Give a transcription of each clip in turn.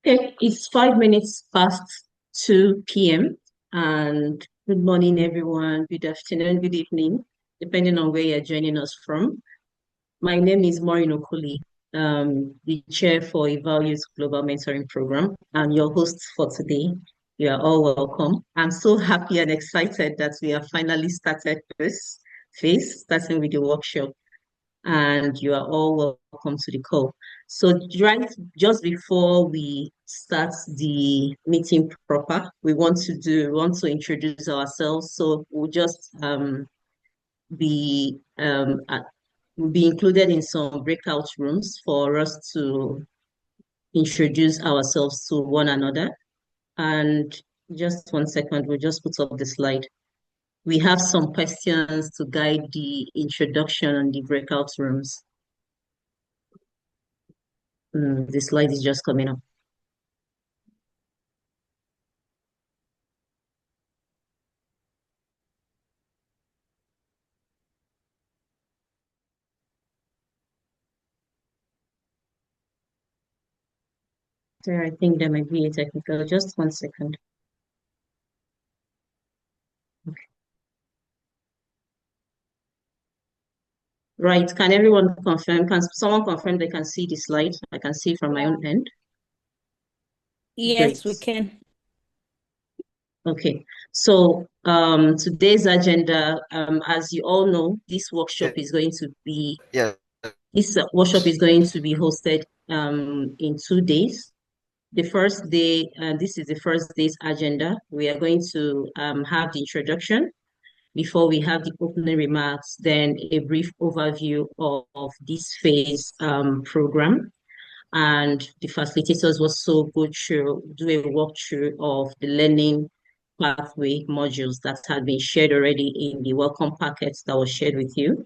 Okay, it's 5 minutes past 2 p.m. and good morning, everyone. Good afternoon, good evening, depending on where you're joining us from. My name is Maureen Okuli, the chair for EvalYouth Global Mentoring Program. I'm your host for today. You are all welcome. I'm so happy and excited that we have finally started this phase, starting with the workshop, and you are all welcome to the call. So right just before we start the meeting proper, we want to introduce ourselves. So we'll just be will be included in some breakout rooms for us to introduce ourselves to one another. And just 1 second, we'll just put up the slide. We have some questions to guide the introduction on the breakout rooms. The slide is just coming up. There, I think there might be a technical. Just 1 second. Okay. Right. Can everyone confirm? Can someone confirm they can see the slide? I can see from my own end. Yes, Great. we can. Okay. So today's agenda, as you all know, this workshop is going to be hosted in 2 days. The first day, this is the first day's agenda. We are going to have the introduction before we have the opening remarks, then a brief overview of this phase program. And the facilitators will also do a walkthrough of the learning pathway modules that had been shared already in the welcome packets that was shared with you.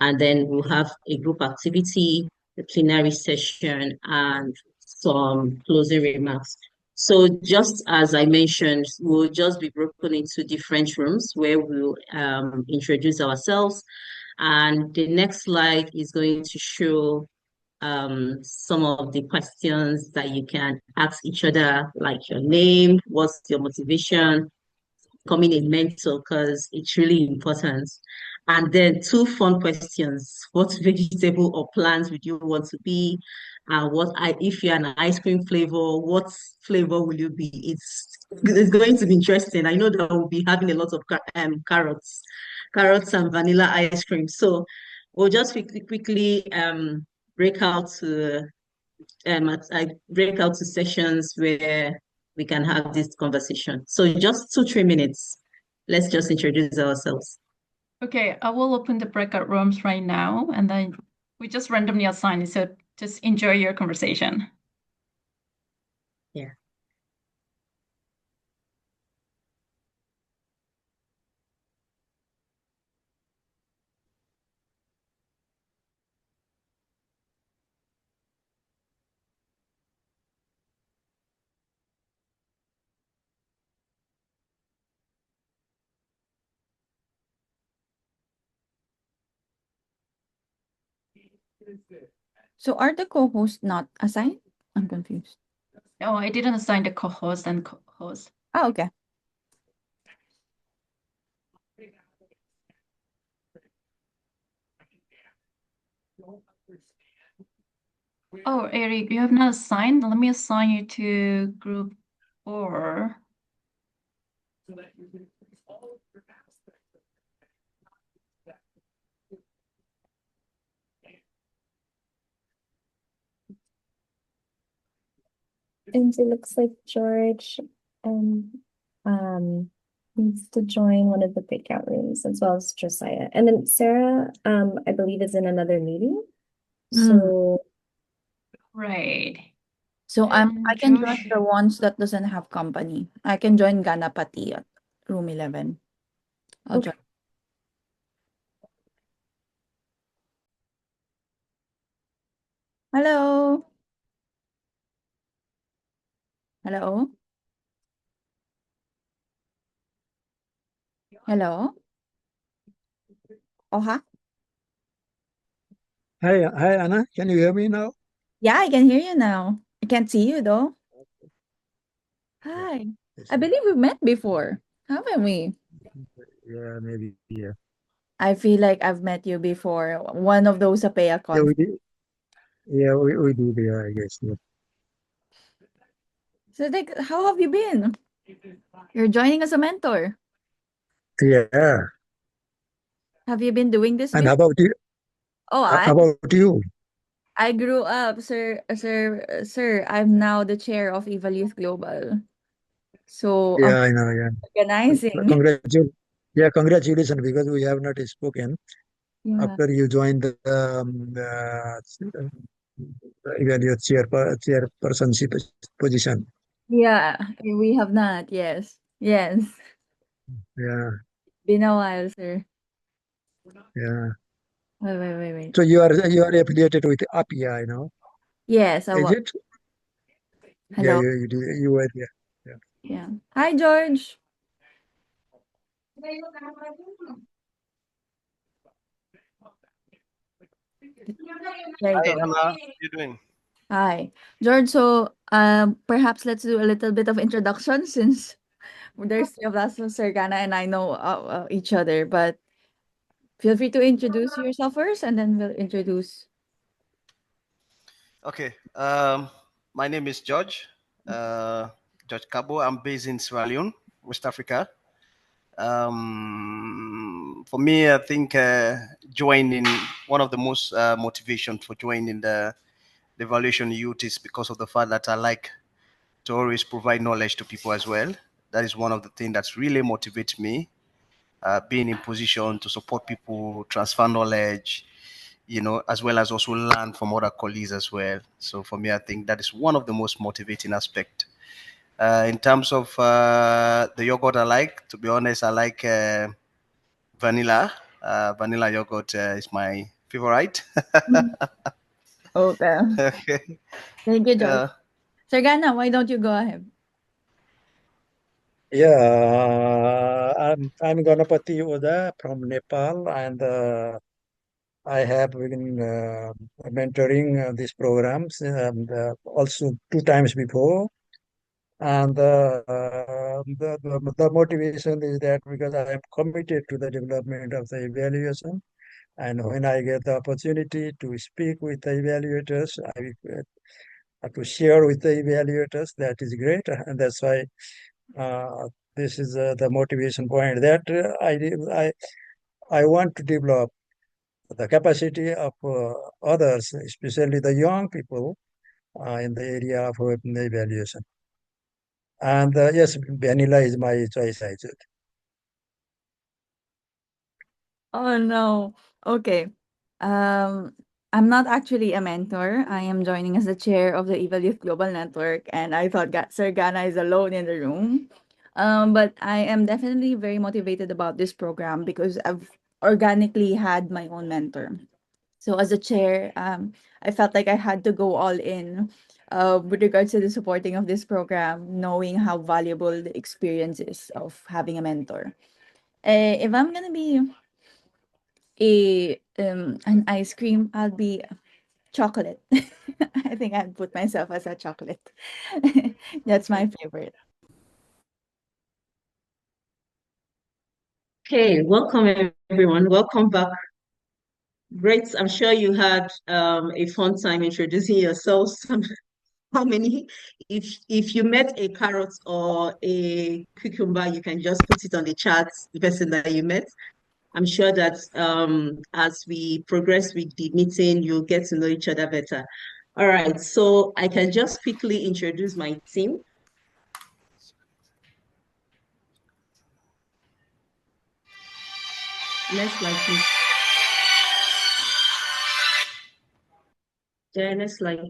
And then we'll have a group activity, a plenary session, and some closing remarks. So just as I mentioned, we'll just be broken into different rooms where we'll introduce ourselves. And the next slide is going to show some of the questions that you can ask each other, like your name, what's your motivation, becoming a mentor, because it's really important. And then two fun questions. What vegetable or plant would you want to be? And if you're an ice cream flavor, what flavor will you be? It's going to be interesting. I know that we'll be having a lot of carrots and vanilla ice cream. So we'll just quickly break out to I break out to sessions where we can have this conversation. So just 2-3 minutes. Let's just introduce ourselves. Okay, I will open the breakout rooms right now, and then we just randomly assign it. So just enjoy your conversation. Yeah. So are the co-hosts not assigned? I'm confused. No, I didn't assign the co-host and co-host. Oh, okay. Oh, Eric, you have not assigned. Let me assign you to group 4. And it looks like George needs to join one of the breakout rooms as well as Josiah. And then Sarah, I believe is in another meeting. So Right. So I can join Josh. the ones that doesn't have company. I can join Ganapati at room 11. I'll Okay. join. Hello. Hello. Hello. Oha. Hi, Anna. Can you hear me now? Yeah, I can hear you now. I can't see you though. Hi. Yes, I believe we've met before, haven't we? yeah, maybe, yeah. I feel like I've met you before. One of those APEA Yeah, we conferences. did. Yeah, we did. Yeah, I guess. Yeah. So, like, how have you been? You're joining as a mentor. Yeah. Have you been doing this And before? how about you? Oh, How about you? I grew up, sir. I'm now the chair of EvalYouth Global. So I'm Yeah, I know. Yeah. organizing. Congratulations. Yeah, congratulations because we have not spoken Yeah. after you joined even your chairpersonship position. Yeah, we have not. Yes. Yes. Yeah, Been a while, sir. yeah. Wait. So you are affiliated with APIA, Yes, I is was. it? Yeah, Hello. you were there. Yeah. Yeah. Hi, George. There you Hi, go. Hannah. How you doing? Hi, George. So, perhaps let's do a little bit of introduction since there's three of us, so Sir Gana and I know each other. But feel free to introduce yourself first, and then we'll introduce. Okay. My name is George. George Cabo. I'm based in Sierra Leone, West Africa. For me, I think joining one of the most motivation for joining the Evaluation Youth is because of the fact that I like to always provide knowledge to people as well. That is one of the things that's really motivates me. Being in position to support people, transfer knowledge, as well as also learn from other colleagues as well. So for me, I think that is one of the most motivating aspect. In terms of the yogurt I like, to be honest, I like vanilla. Vanilla yogurt is my favorite. Okay. Okay. Thank you, George. Yeah. Sir Gana, why don't you go ahead? Yeah, I'm Ganapati Oda from Nepal, and I have been mentoring these programs also two times before. And the motivation is that because I am committed to the development of the evaluation, and when I get the opportunity to speak with the evaluators, I have to share with the evaluators. That is great, and that's why this is the motivation point that I want to develop the capacity of others, especially the young people in the area of evaluation. And yes, vanilla is my choice, actually. Oh no. Okay. Um, I'm not actually a mentor. I am joining as the chair of the EvalYouth Global Network, and I thought Sir Gana is alone in the room. But I am definitely very motivated about this program because I've organically had my own mentor. So as a chair, I felt like I had to go all in with regards to the supporting of this program, knowing how valuable the experience is of having a mentor. If I'm gonna be an ice cream, I'll be chocolate. I think I'd put myself as a chocolate. That's my favorite. Okay, welcome everyone. Welcome back. Great. I'm sure you had a fun time introducing yourselves. How many? If you met a carrot or a cucumber, you can just put it on the chat, the person that you met. I'm sure that as we progress with the meeting, you'll get to know each other better. All right, so I can just quickly introduce my team. Next slide, please. Yeah, next slide.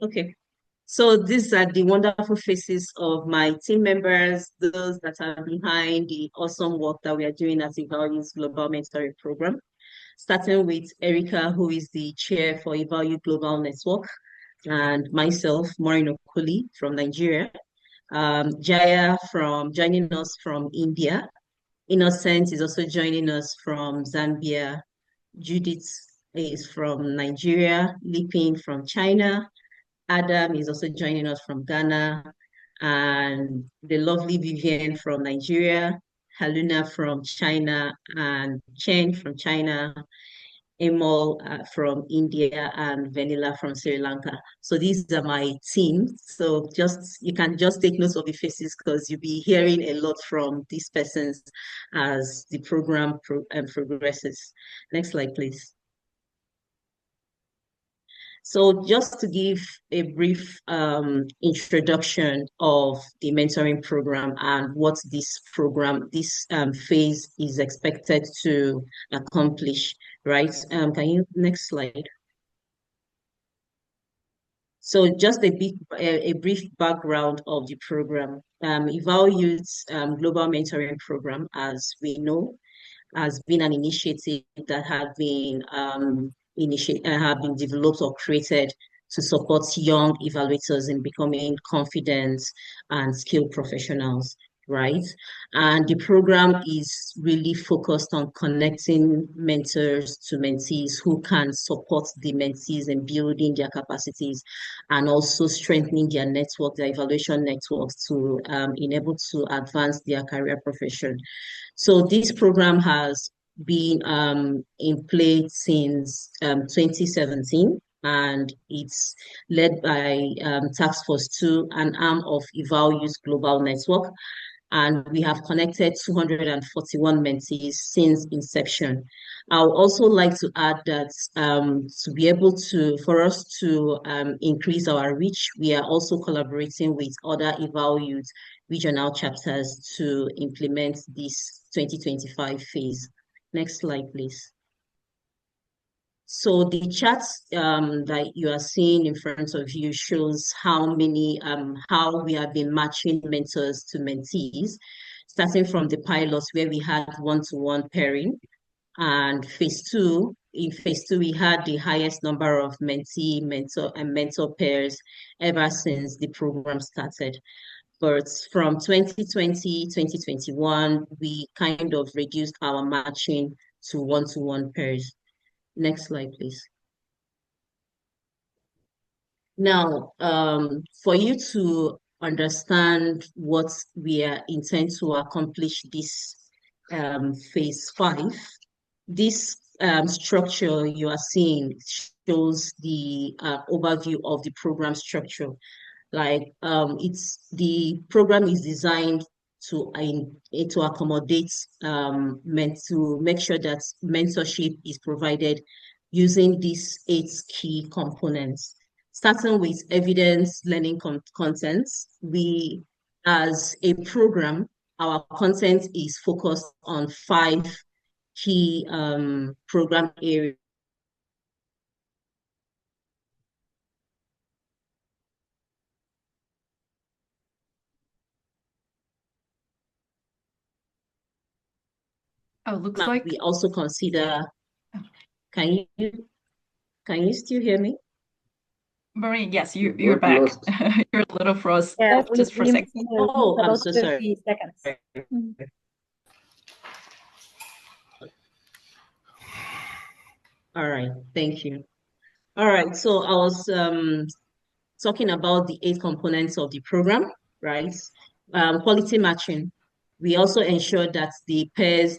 Okay. So these are the wonderful faces of my team members, those that are behind the awesome work that we are doing at EvalYouth Global Mentoring Program. Starting with Erica, who is the chair for EvalYouth Global Network, and myself, Maureen Okuli from Nigeria. Jaya from joining us from India. Innocent is also joining us from Zambia. Judith is from Nigeria. Lipin from China. Adam is also joining us from Ghana, and the lovely Vivian from Nigeria, Haluna from China, and Chen from China, Emol from India, and Vanilla from Sri Lanka. So these are my team. So you can just take notes of the faces because you'll be hearing a lot from these persons as the program progresses. Next slide, please. So just to give a brief introduction of the mentoring program and what this phase is expected to accomplish, right? Can you, next slide? So just a brief background of the program. EvalYouth's Global Mentoring Program, as we know, has been an initiative that have been developed or created to support young evaluators in becoming confident and skilled professionals, right? And the program is really focused on connecting mentors to mentees who can support the mentees in building their capacities and also strengthening their network, their evaluation networks to enable to advance their career profession. So this program has been in play since 2017, and it's led by Task Force 2, an arm of EvalYouth Global Network. And we have connected 241 mentees since inception. I would also like to add that for us to increase our reach, we are also collaborating with other EvalYouth regional chapters to implement this 2025 phase. Next slide, please. So the charts that you are seeing in front of you shows how we have been matching mentors to mentees, starting from the pilots where we had one-to-one pairing, and in phase two, we had the highest number of mentor pairs ever since the program started. But from 2020, 2021, we kind of reduced our matching to one-to-one pairs. Next slide, please. Now, for you to understand what we intend to accomplish this phase 5, this structure you are seeing shows the overview of the program structure. Like the program is designed to accommodate to make sure that mentorship is provided using these 8 key components. Starting with evidence learning contents, we as a program, our content is focused on 5 key program areas. Oh, looks like We also consider. Can you still hear me? Maureen, yes, you're back. You're a little froze Yeah, just for a second. Oh, I'm about so 50 sorry. seconds. All right, thank you. All right, so I was talking about the 8 components of the program, right? Quality matching. We also ensure that the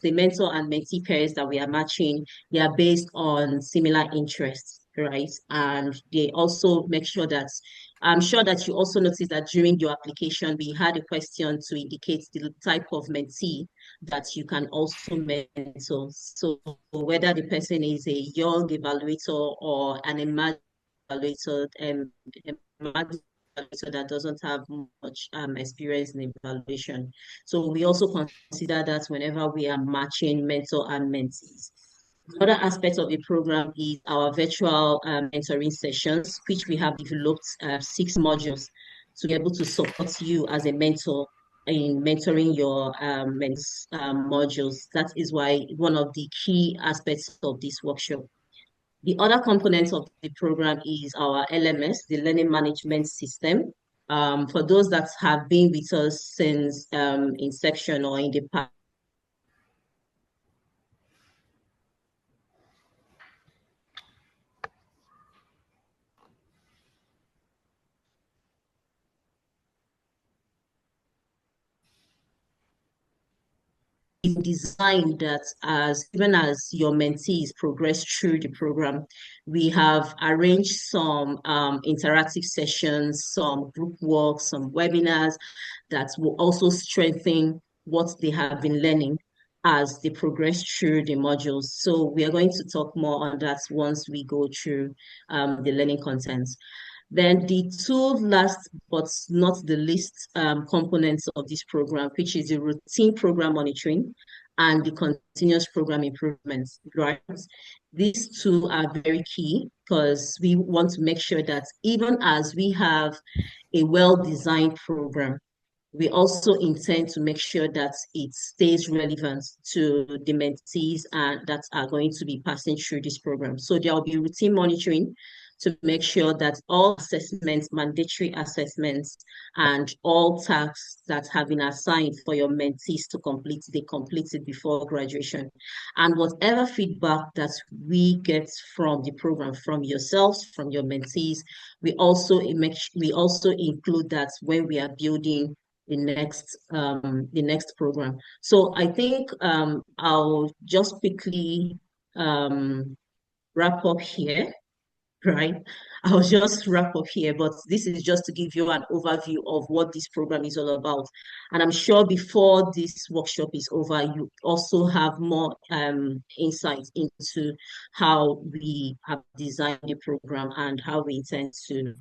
mentor and mentee pairs that we are matching, they are based on similar interests, right? And they also make sure that, I'm sure that you also noticed that during your application, we had a question to indicate the type of mentee that you can also mentor. So whether the person is a young evaluator or an emerging evaluator, so that doesn't have much experience in evaluation. So we also consider that whenever we are matching mentor and mentees. Another aspect of the program is our virtual mentoring sessions, which we have developed 6 modules to be able to support you as a mentor in mentoring your modules. That is why one of the key aspects of this workshop. The other component of the program is our LMS, the Learning Management System. For those that have been with us since inception or in the past, been designed that even as your mentees progress through the program, we have arranged some interactive sessions, some group work, some webinars that will also strengthen what they have been learning as they progress through the modules. So we are going to talk more on that once we go through the learning contents. Then the two last but not the least components of this program, which is the routine program monitoring and the continuous program improvements, right? These two are very key because we want to make sure that even as we have a well-designed program, we also intend to make sure that it stays relevant to the mentees and that are going to be passing through this program. So there will be routine monitoring to make sure that all assessments, mandatory assessments, and all tasks that have been assigned for your mentees to complete, they complete it before graduation. And whatever feedback that we get from the program, from yourselves, from your mentees, we also include that when we are building the next program. So I think I'll just quickly wrap up here, right? I'll just wrap up here, but this is just to give you an overview of what this program is all about. And I'm sure before this workshop is over, you also have more insights into how we have designed the program and how we intend to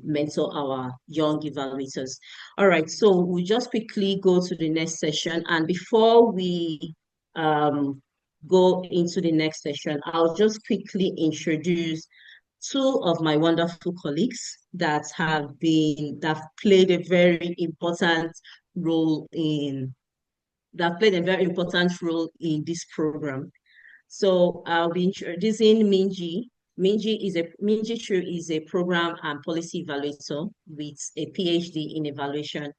mentor our young evaluators. All right, so we'll just quickly go to the next session. And before we go into the next session, I'll just quickly introduce two of my wonderful colleagues that played a very important role in this program. So I'll be introducing Minji. Minji Chu is a program and policy evaluator with a PhD in evaluation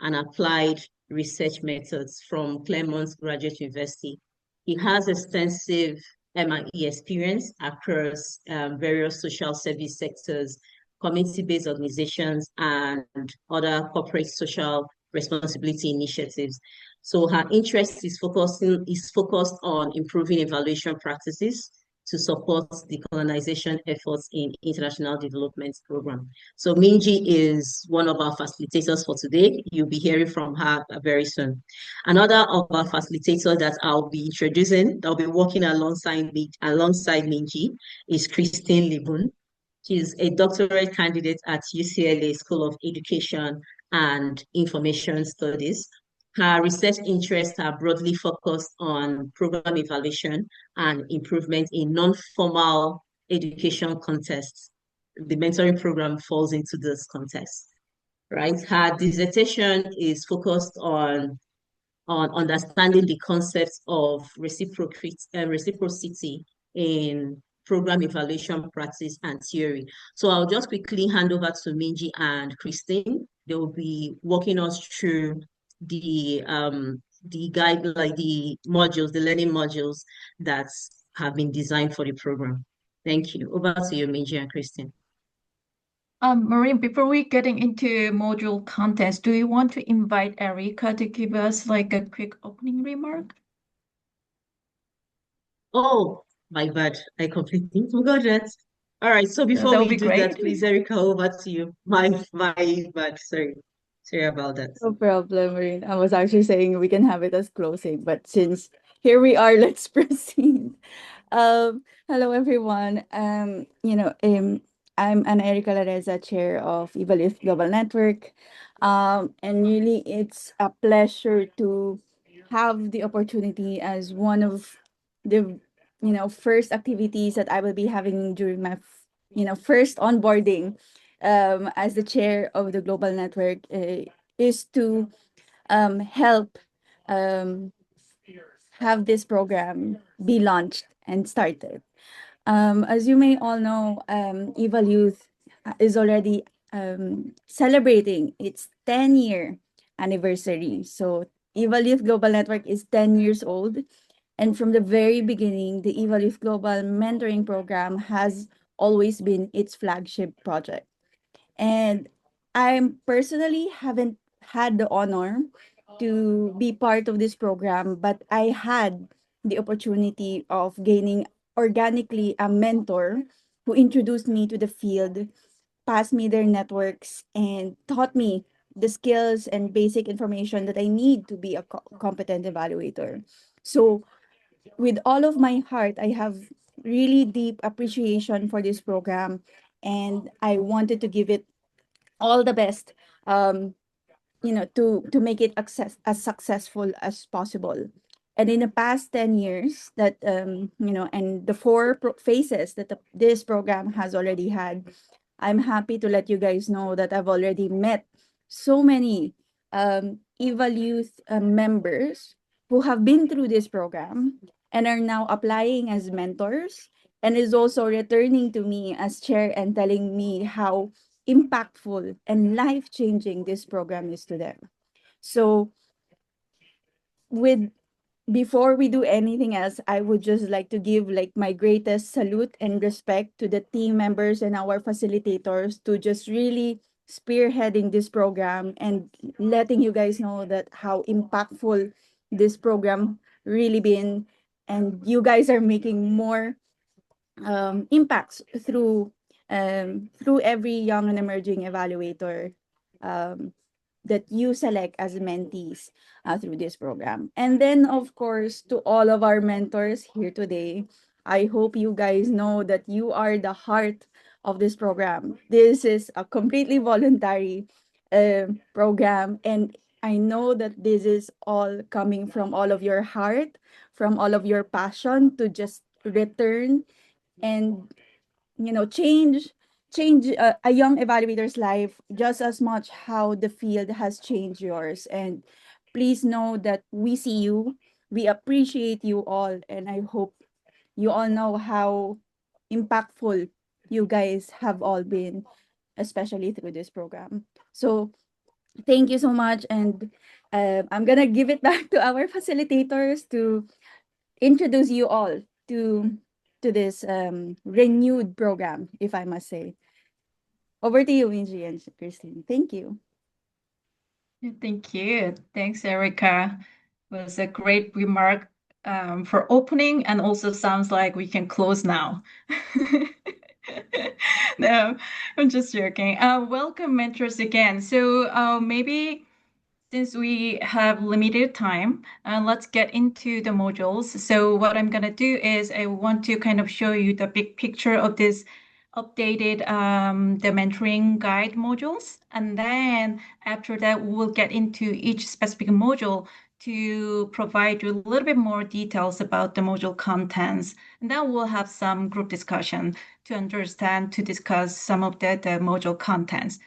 and applied research methods from Claremont Graduate University. He has extensive M&E experience across various social service sectors, community-based organizations, and other corporate social responsibility initiatives. So her interest is focused on improving evaluation practices to support decolonization efforts in international development program. So Minji is one of our facilitators for today. You'll be hearing from her very soon. Another of our facilitators that I'll be introducing, that'll be working alongside Minji, is Christine Libun. She's a doctorate candidate at UCLA School of Education and Information Studies. Her research interests are broadly focused on program evaluation and improvement in non-formal education contexts. The mentoring program falls into this context, right? Her dissertation is focused on understanding the concepts of reciprocity in program evaluation practice and theory. So I'll just quickly hand over to Minji and Christine. They will be walking us through the modules, the learning modules that have been designed for the program. Thank you. Over to you, Minji and Christine. Maureen, before we getting into module contents, do you want to invite Erica to give us like a quick opening remark? Oh, my bad. I completely forgot that. All right. So before we do that, please, Erica, over to you. My bad. Sorry about that. No problem, Maureen. I was actually saying we can have it as closing, but since here we are, let's proceed. Hello, everyone. I'm Ana Erica Lareza, chair of EvalYouth Global Network. And really, it's a pleasure to have the opportunity as one of the, first activities that I will be having during my, first onboarding as the chair of the Global Network is to help have this program be launched and started. As you may all know, EvalYouth is already celebrating its 10-year anniversary. So EvalYouth Global Network is 10 years old. And from the very beginning, the EvalYouth Global Mentoring Program has always been its flagship project. And I personally haven't had the honor to be part of this program, but I had the opportunity of gaining organically a mentor who introduced me to the field, passed me their networks, and taught me the skills and basic information that I need to be a competent evaluator. So, with all of my heart, I have really deep appreciation for this program, and I wanted to give it all the best. To make it as successful as possible. And in the past 10 years that, and the four phases that this program has already had, I'm happy to let you guys know that I've already met so many EvalYouth members who have been through this program and are now applying as mentors, and is also returning to me as chair and telling me how impactful and life-changing this program is to them. So with before we do anything else, I would just like to give like my greatest salute and respect to the team members and our facilitators to just really spearheading this program and letting you guys know that how impactful this program really been, and you guys are making more impacts through every young and emerging evaluator um, that you select as mentees through this program. And then, of course, to all of our mentors here today, I hope you guys know that you are the heart of this program. This is a completely voluntary program, and I know that this is all coming from all of your heart, from all of your passion to just return and change a young evaluator's life just as much how the field has changed yours. And please know that we see you, we appreciate you all, and I hope you all know how impactful you guys have all been, especially through this program. So thank you so much, and I'm gonna give it back to our facilitators to introduce you all to this renewed program, if I must say. Over to you, Angie and Christine. Thank you. Thank you. Thanks, Erica. It was a great remark for opening, and also sounds like we can close now. No, I'm just joking. Welcome, mentors, again. So maybe since we have limited time, let's get into the modules. So what I'm going to do is I want to kind of show you the big picture of this updated the mentoring guide modules. And then after that, we'll get into each specific module to provide you a little bit more details about the module contents. And then we'll have some group discussion to understand, to discuss some of the module contents.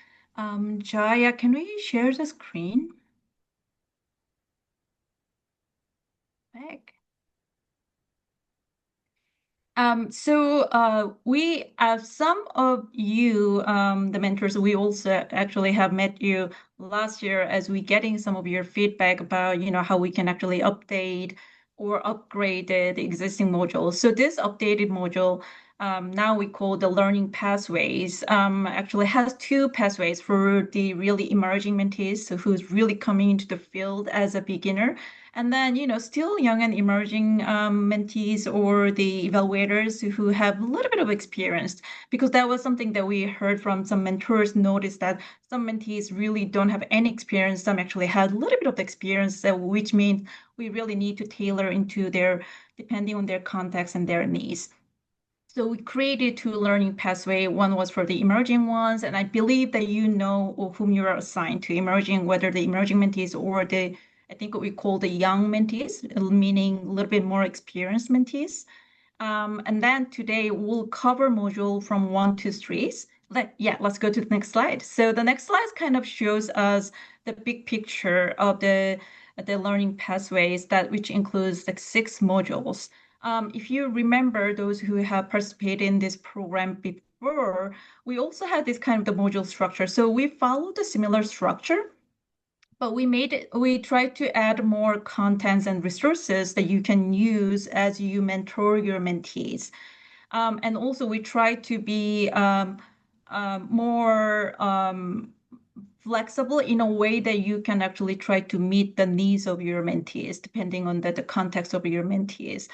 Jaya, can we share the screen? Back. We have some of you, the mentors, we also actually have met you last year as we getting some of your feedback about, how we can actually update or upgrade the existing modules. So this updated module, now we call the learning pathways, actually has two pathways for the really emerging mentees, so who's really coming into the field as a beginner. And then, still young and emerging mentees or the evaluators who have a little bit of experience, because that was something that we heard from some mentors, noticed that some mentees really don't have any experience. Some actually had a little bit of experience, which means we really need to tailor into depending on their context and their needs. So we created two learning pathway. One was for the emerging ones, and I believe that you know whom you are assigned to emerging, whether the emerging mentees or I think what we call the young mentees, meaning a little bit more experienced mentees. And then today we'll cover module from 1 to 3. Let's go to the next slide. So the next slide kind of shows us the big picture of the learning pathways which includes like 6 modules. If you remember, those who have participated in this program before, we also had this kind of the module structure. So we followed a similar structure, but we tried to add more contents and resources that you can use as you mentor your mentees. And also we try to be more flexible in a way that you can actually try to meet the needs of your mentees, depending on the context of your mentees.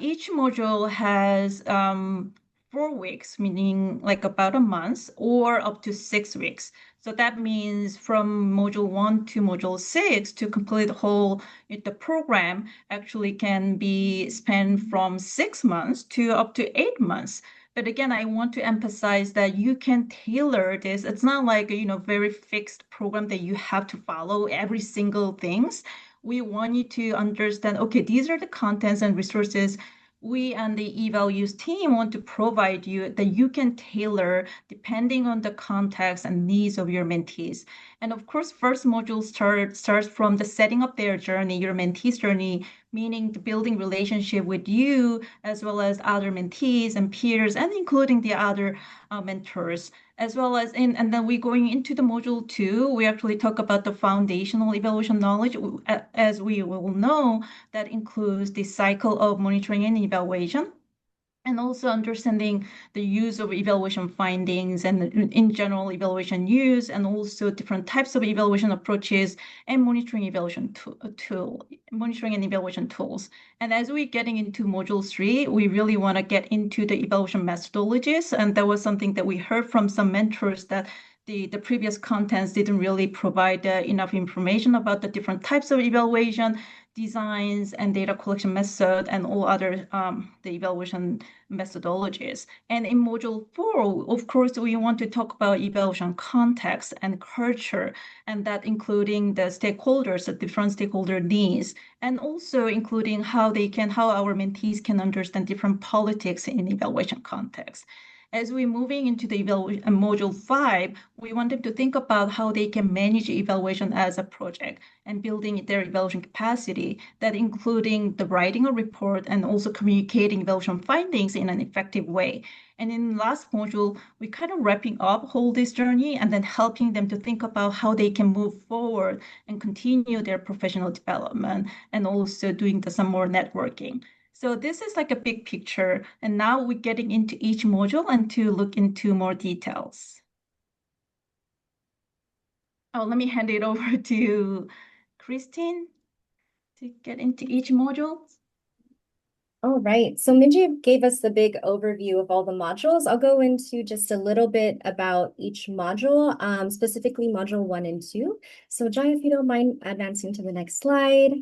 Each module has 4 weeks, meaning like about a month, or up to 6 weeks. So that means from module 1 to module 6 to complete the program actually can be spent from 6 months to up to 8 months. But again, I want to emphasize that you can tailor this. It's not like a very fixed program that you have to follow every single things. We want you to understand, okay, these are the contents and resources we and the EvalYouth team want to provide you that you can tailor depending on the context and needs of your mentees. And of course, first module starts from the setting up their journey, your mentee's journey, meaning the building relationship with you as well as other mentees and peers, and including the other mentors, as well as and then we're going into the module 2. We actually talk about the foundational evaluation knowledge. As we will know, that includes the cycle of monitoring and evaluation, and also understanding the use of evaluation findings and in general evaluation use, and also different types of evaluation approaches and monitoring and evaluation tools. And as we're getting into module 3, we really want to get into the evaluation methodologies. And that was something that we heard from some mentors, that the previous contents didn't really provide enough information about the different types of evaluation designs and data collection method and all other the evaluation methodologies. And in module 4, of course, we want to talk about evaluation context and culture, and that including the stakeholders, the different stakeholder needs, and also including how our mentees can understand different politics in evaluation context. As we're moving into the module 5, we want them to think about how they can manage evaluation as a project and building their evaluation capacity, that including the writing a report and also communicating evaluation findings in an effective way. And in the last module, we kind of wrapping up this journey and then helping them to think about how they can move forward and continue their professional development, and also doing some more networking. So this is like a big picture, and now we're getting into each module and to look into more details. Oh, let me hand it over to Christine to get into each module. All right, so Minji gave us the big overview of all the modules. I'll go into just a little bit about each module, specifically module 1 and 2. So Jai, if you don't mind advancing to the next slide.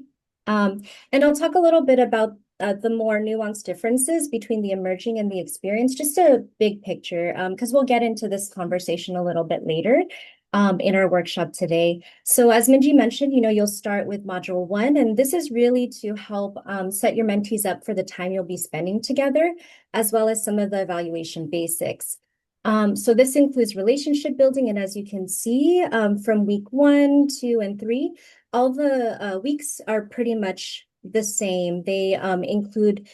And I'll talk a little bit about the more nuanced differences between the emerging and the experienced, just a big picture, because we'll get into this conversation a little bit later in our workshop today. So as Minji mentioned, you'll start with module 1, and this is really to help set your mentees up for the time you'll be spending together, as well as some of the evaluation basics. So this includes relationship building, and as you can see from week 1, 2, and 3, all the weeks are pretty much the same. They include,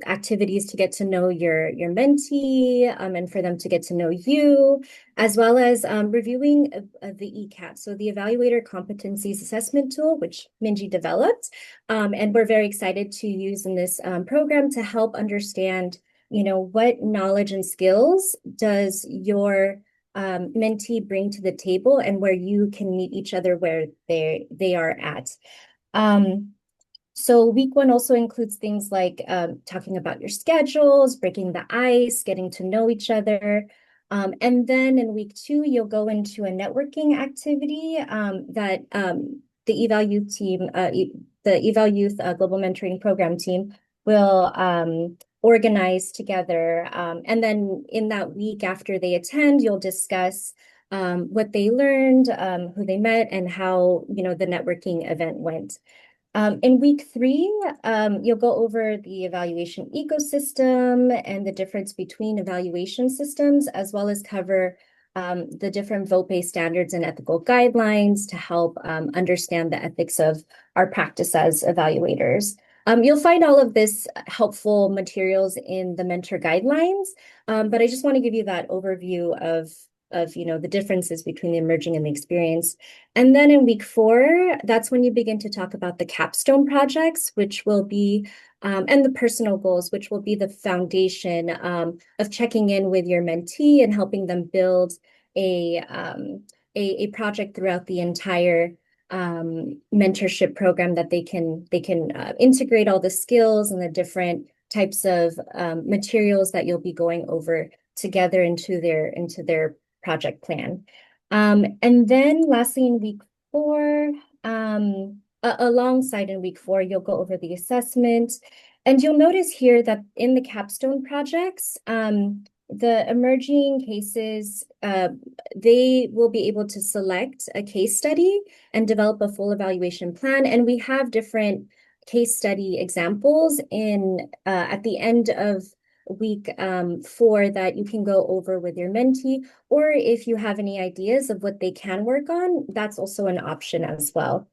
activities to get to know your mentee and for them to get to know you, as well as reviewing the ECAT, so the Evaluator Competencies Assessment Tool, which Minji developed. And we're very excited to use in this program to help understand, what knowledge and skills does your mentee bring to the table, and where you can meet each other where they are at. So week 1 also includes things like talking about your schedules, breaking the ice, getting to know each other. And then in week 2, you'll go into a networking activity that the EvalYouth team, the EvalYouth Global Mentoring Program team will organize together. And then in that week after they attend, you'll discuss what they learned, who they met, and how, the networking event went. In week 3, you'll go over the evaluation ecosystem and the difference between evaluation systems, as well as cover the different vote-based standards and ethical guidelines to help understand the ethics of our practice as evaluators. You'll find all of this helpful materials in the mentor guidelines, but I just want to give you that overview of the differences between the emerging and the experienced. And then in week 4, that's when you begin to talk about the capstone projects, which will be, and the personal goals, which will be the foundation of checking in with your mentee and helping them build a a project throughout the entire mentorship program that they can integrate all the skills and the different types of materials that you'll be going over together into their project plan. And then lastly, in week 4, alongside in week 4, you'll go over the assessment. And you'll notice here that in the capstone projects, the emerging cases, they will be able to select a case study and develop a full evaluation plan. And we have different case study examples in at the end of week 4 that you can go over with your mentee, or if you have any ideas of what they can work on, that's also an option as well.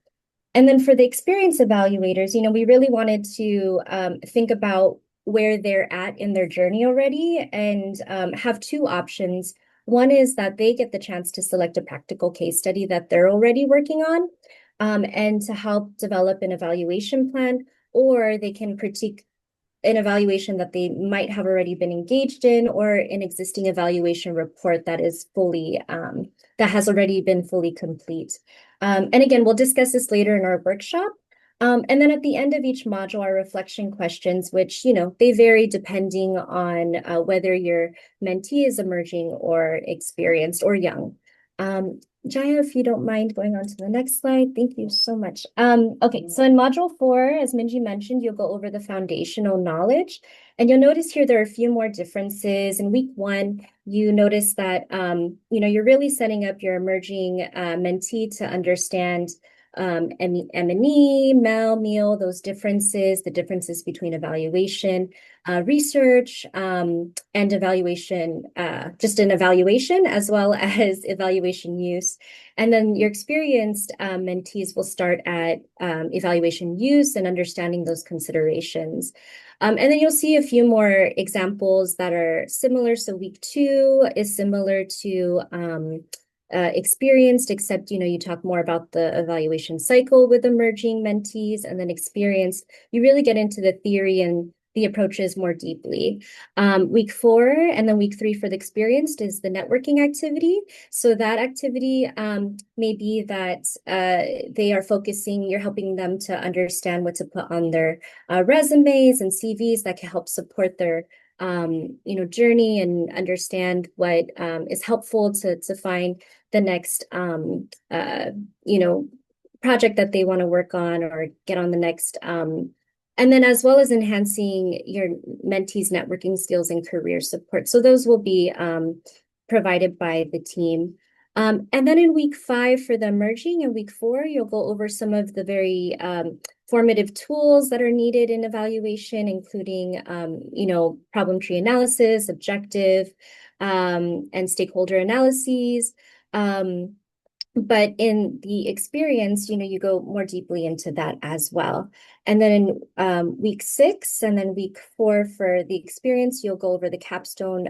And then for the experienced evaluators, we really wanted to think about where they're at in their journey already and have 2 options. One is that they get the chance to select a practical case study that they're already working on and to help develop an evaluation plan, or they can critique an evaluation that they might have already been engaged in, or an existing evaluation report that is fully that has already been fully complete. And again, we'll discuss this later in our workshop. And then at the end of each module are reflection questions, which, they vary depending on whether your mentee is emerging or experienced or young. Jaya, if you don't mind going on to the next slide. Thank you so much. Okay, so in module 4, as Minji mentioned, you'll go over the foundational knowledge. And you'll notice here there are a few more differences. In week 1, you notice that, you're really setting up your emerging mentee to understand M&E, MEL, MEAL, those differences, the differences between evaluation, research, and evaluation, just an evaluation, as well as evaluation use. And then your experienced mentees will start at evaluation use and understanding those considerations. And then you'll see a few more examples that are similar. So week 2 is similar to experienced, except, you talk more about the evaluation cycle with emerging mentees, and then experienced, you really get into the theory and the approaches more deeply. Week 4 and then week 3 for the experienced is the networking activity. So that activity may be that they are focusing, you're helping them to understand what to put on their resumes and CVs that can help support their journey and understand what is helpful to find the next project that they want to work on or get on the next and then as well as enhancing your mentees' networking skills and career support. So those will be provided by the team. And then in week 5 for the emerging and week 4, you'll go over some of the very formative tools that are needed in evaluation, including, problem tree analysis, objective, and stakeholder analyses. But in the experience, you go more deeply into that as well. And then in week 6 and then week 4 for the experience, you'll go over the capstone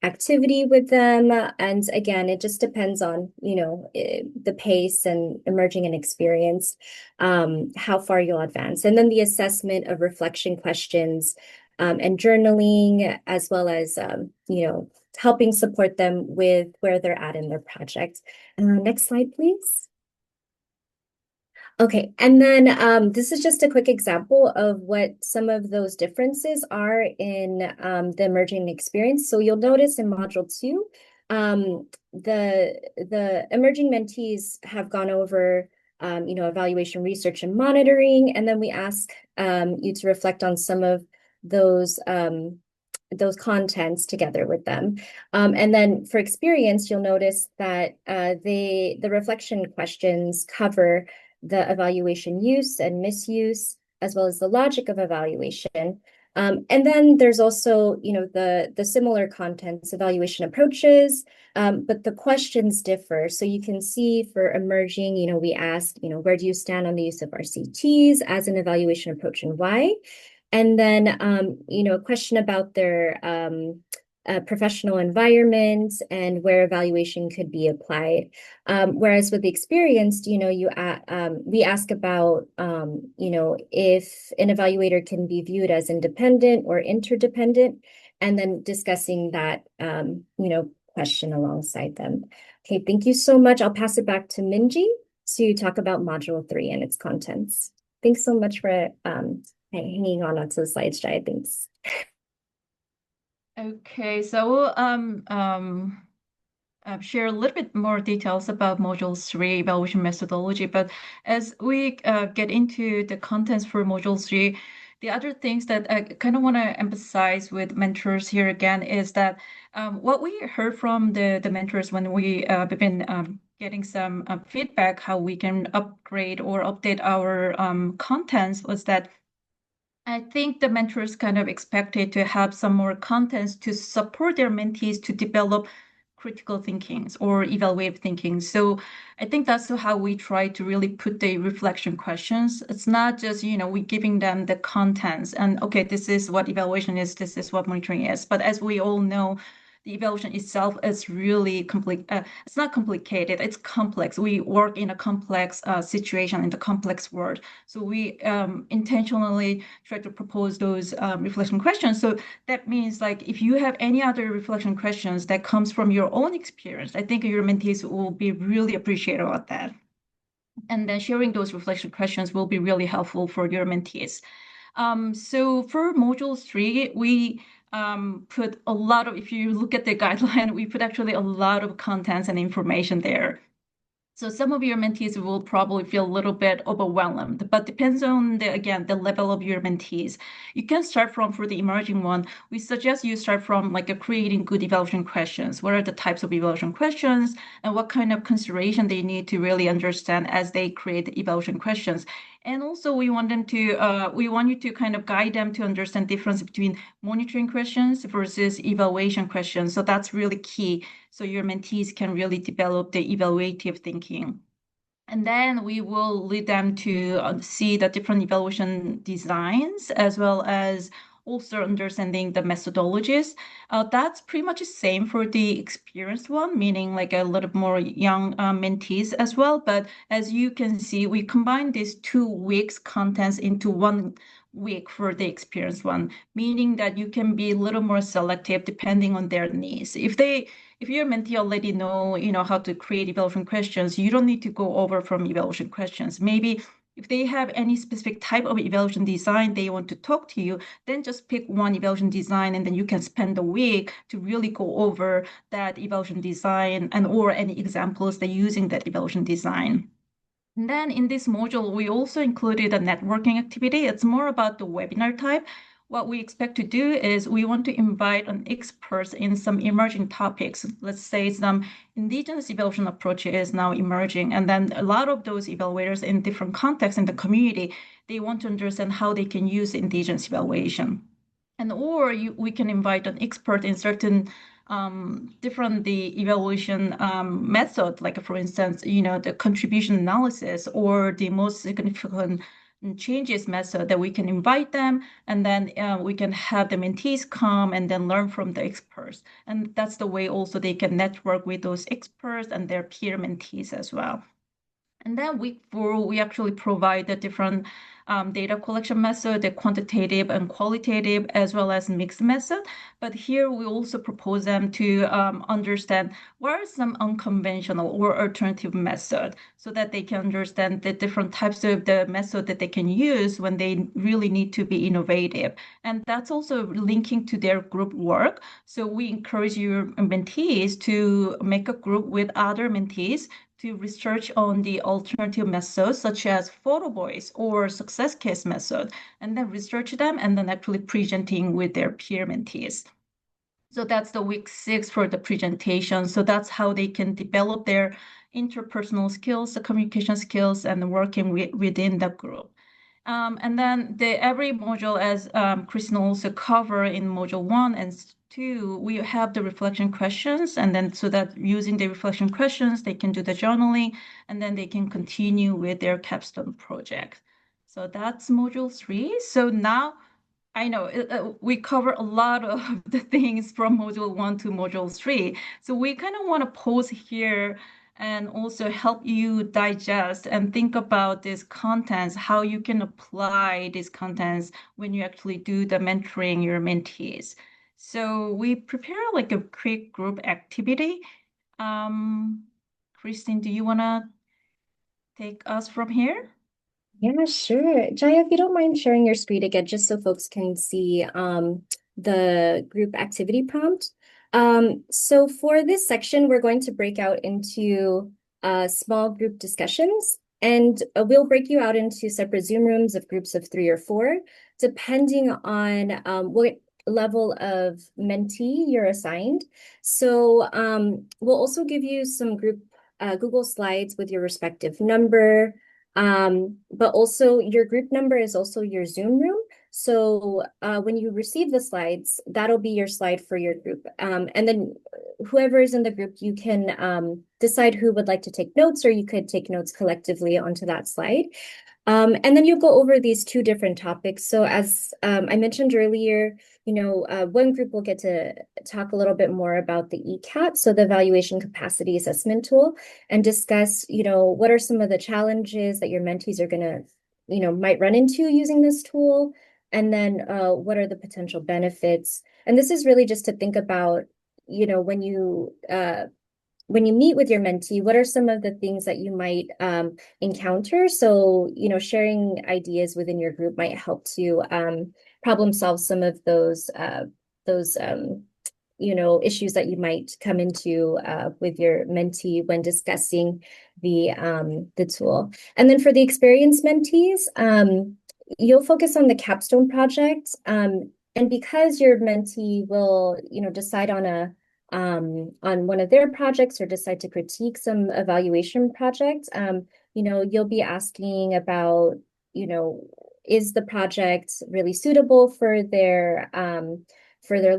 activity with them. And again, it just depends on, the pace and emerging and experienced, how far you'll advance. And then the assessment of reflection questions and journaling, as well as, helping support them with where they're at in their project. Next slide, please. Okay, and then this is just a quick example of what some of those differences are in the emerging experience. So you'll notice in module 2, the emerging mentees have gone over, evaluation, research, and monitoring, and then we ask you to reflect on some of those contents together with them. And then for experience, you'll notice that the reflection questions cover the evaluation use and misuse, as well as the logic of evaluation. And then there's also, the similar contents, evaluation approaches, but the questions differ. So you can see for emerging, we asked, where do you stand on the use of RCTs as an evaluation approach and why? And then, a question about their professional environment and where evaluation could be applied. Whereas with the experienced, we ask about, if an evaluator can be viewed as independent or interdependent, and then discussing that, question alongside them. Okay, thank you so much. I'll pass it back to Minji to talk about Module 3 and its contents. Thanks so much for hanging on to the slides, Jai. Thanks. Okay, so share a little bit more details about Module 3 evaluation methodology. But as we get into the contents for Module 3, the other things that I kind of want to emphasize with mentors here again is that what we heard from the mentors when we've been getting some feedback how we can upgrade or update our contents was that I think the mentors kind of expected to have some more contents to support their mentees to develop critical thinkings or evaluative thinking. So I think that's how we try to really put the reflection questions. It's not just, we giving them the contents and okay, this is what evaluation is, this is what monitoring is. But as we all know, the evaluation itself is really it's not complicated, it's complex. We work in a complex situation in the complex world. So we intentionally try to propose those reflection questions. So that means like if you have any other reflection questions that comes from your own experience, I think your mentees will be really appreciative of that. And then sharing those reflection questions will be really helpful for your mentees. So for Module 3, we put a lot of, if you look at the guideline, we put actually a lot of contents and information there. So some of your mentees will probably feel a little bit overwhelmed, but depends on the level of your mentees. You can start from, for the emerging one, we suggest you start from like creating good evaluation questions. What are the types of evaluation questions and what kind of consideration they need to really understand as they create the evaluation questions. And also we want you to kind of guide them to understand difference between monitoring questions versus evaluation questions. So that's really key. So your mentees can really develop the evaluative thinking. And then we will lead them to see the different evaluation designs as well as also understanding the methodologies. That's pretty much the same for the experienced one, meaning like a little more young mentees as well. But as you can see, we combine these 2 weeks contents into 1 week for the experienced one, meaning that you can be a little more selective depending on their needs. If your mentee already know how to create evaluation questions, you don't need to go over from evaluation questions. Maybe if they have any specific type of evaluation design they want to talk to you, then just pick one evaluation design and then you can spend a week to really go over that evaluation design and or any examples they're using that evaluation design. And then in this module, we also included a networking activity. It's more about the webinar type. What we expect to do is we want to invite an expert in some emerging topics. Let's say some indigenous evaluation approach is now emerging. And then a lot of those evaluators in different contexts in the community, they want to understand how they can use indigenous evaluation. And or we can invite an expert in certain different the evaluation method, like for instance, the contribution analysis or the most significant changes method that we can invite them and then we can have the mentees come and then learn from the experts. And that's the way also they can network with those experts and their peer mentees as well. And then week 4, we actually provide the different data collection method, the quantitative and qualitative, as well as mixed method. But here we also propose them to understand what are some unconventional or alternative method so that they can understand the different types of the method that they can use when they really need to be innovative. And that's also linking to their group work. So we encourage your mentees to make a group with other mentees to research on the alternative methods such as photo voice or success case method, and then research them and then actually presenting with their peer mentees. So that's the week 6 for the presentation. So that's how they can develop their interpersonal skills, the communication skills, and working within the group. And then every module, as Christine also covered in module 1 and 2, we have the reflection questions, and then so that using the reflection questions, they can do the journaling, and then they can continue with their capstone project. So that's module 3. So now I know we cover a lot of the things from module 1 to module 3. So we kind of want to pause here and also help you digest and think about these contents, how you can apply these contents when you actually do the mentoring your mentees. So we prepare like a quick group activity. Christine, do you want to take us from here? Yeah, sure. Jaya, if you don't mind sharing your screen again, just so folks can see the group activity prompt. So for this section, we're going to break out into small group discussions, and we'll break you out into separate Zoom rooms of groups of 3 or 4, depending on what level of mentee you're assigned. So we'll also give you some group Google Slides with your respective number, but also your group number is also your Zoom room. So when you receive the slides, that'll be your slide for your group. And then whoever is in the group, you can decide who would like to take notes, or you could take notes collectively onto that slide. And then you go over these 2 different topics. So as I mentioned earlier, one group will get to talk a little bit more about the ECAT, so the Evaluation Capacity Assessment Tool, and discuss, what are some of the challenges that your mentees are going to, might run into using this tool, and then what are the potential benefits. And this is really just to think about, when you meet with your mentee, what are some of the things that you might encounter? So, sharing ideas within your group might help to problem solve some of those issues that you might come into with your mentee when discussing the tool. And then for the experienced mentees, you'll focus on the capstone project. And because your mentee will, decide on one of their projects or decide to critique some evaluation project, you'll be asking about, is the project really suitable for their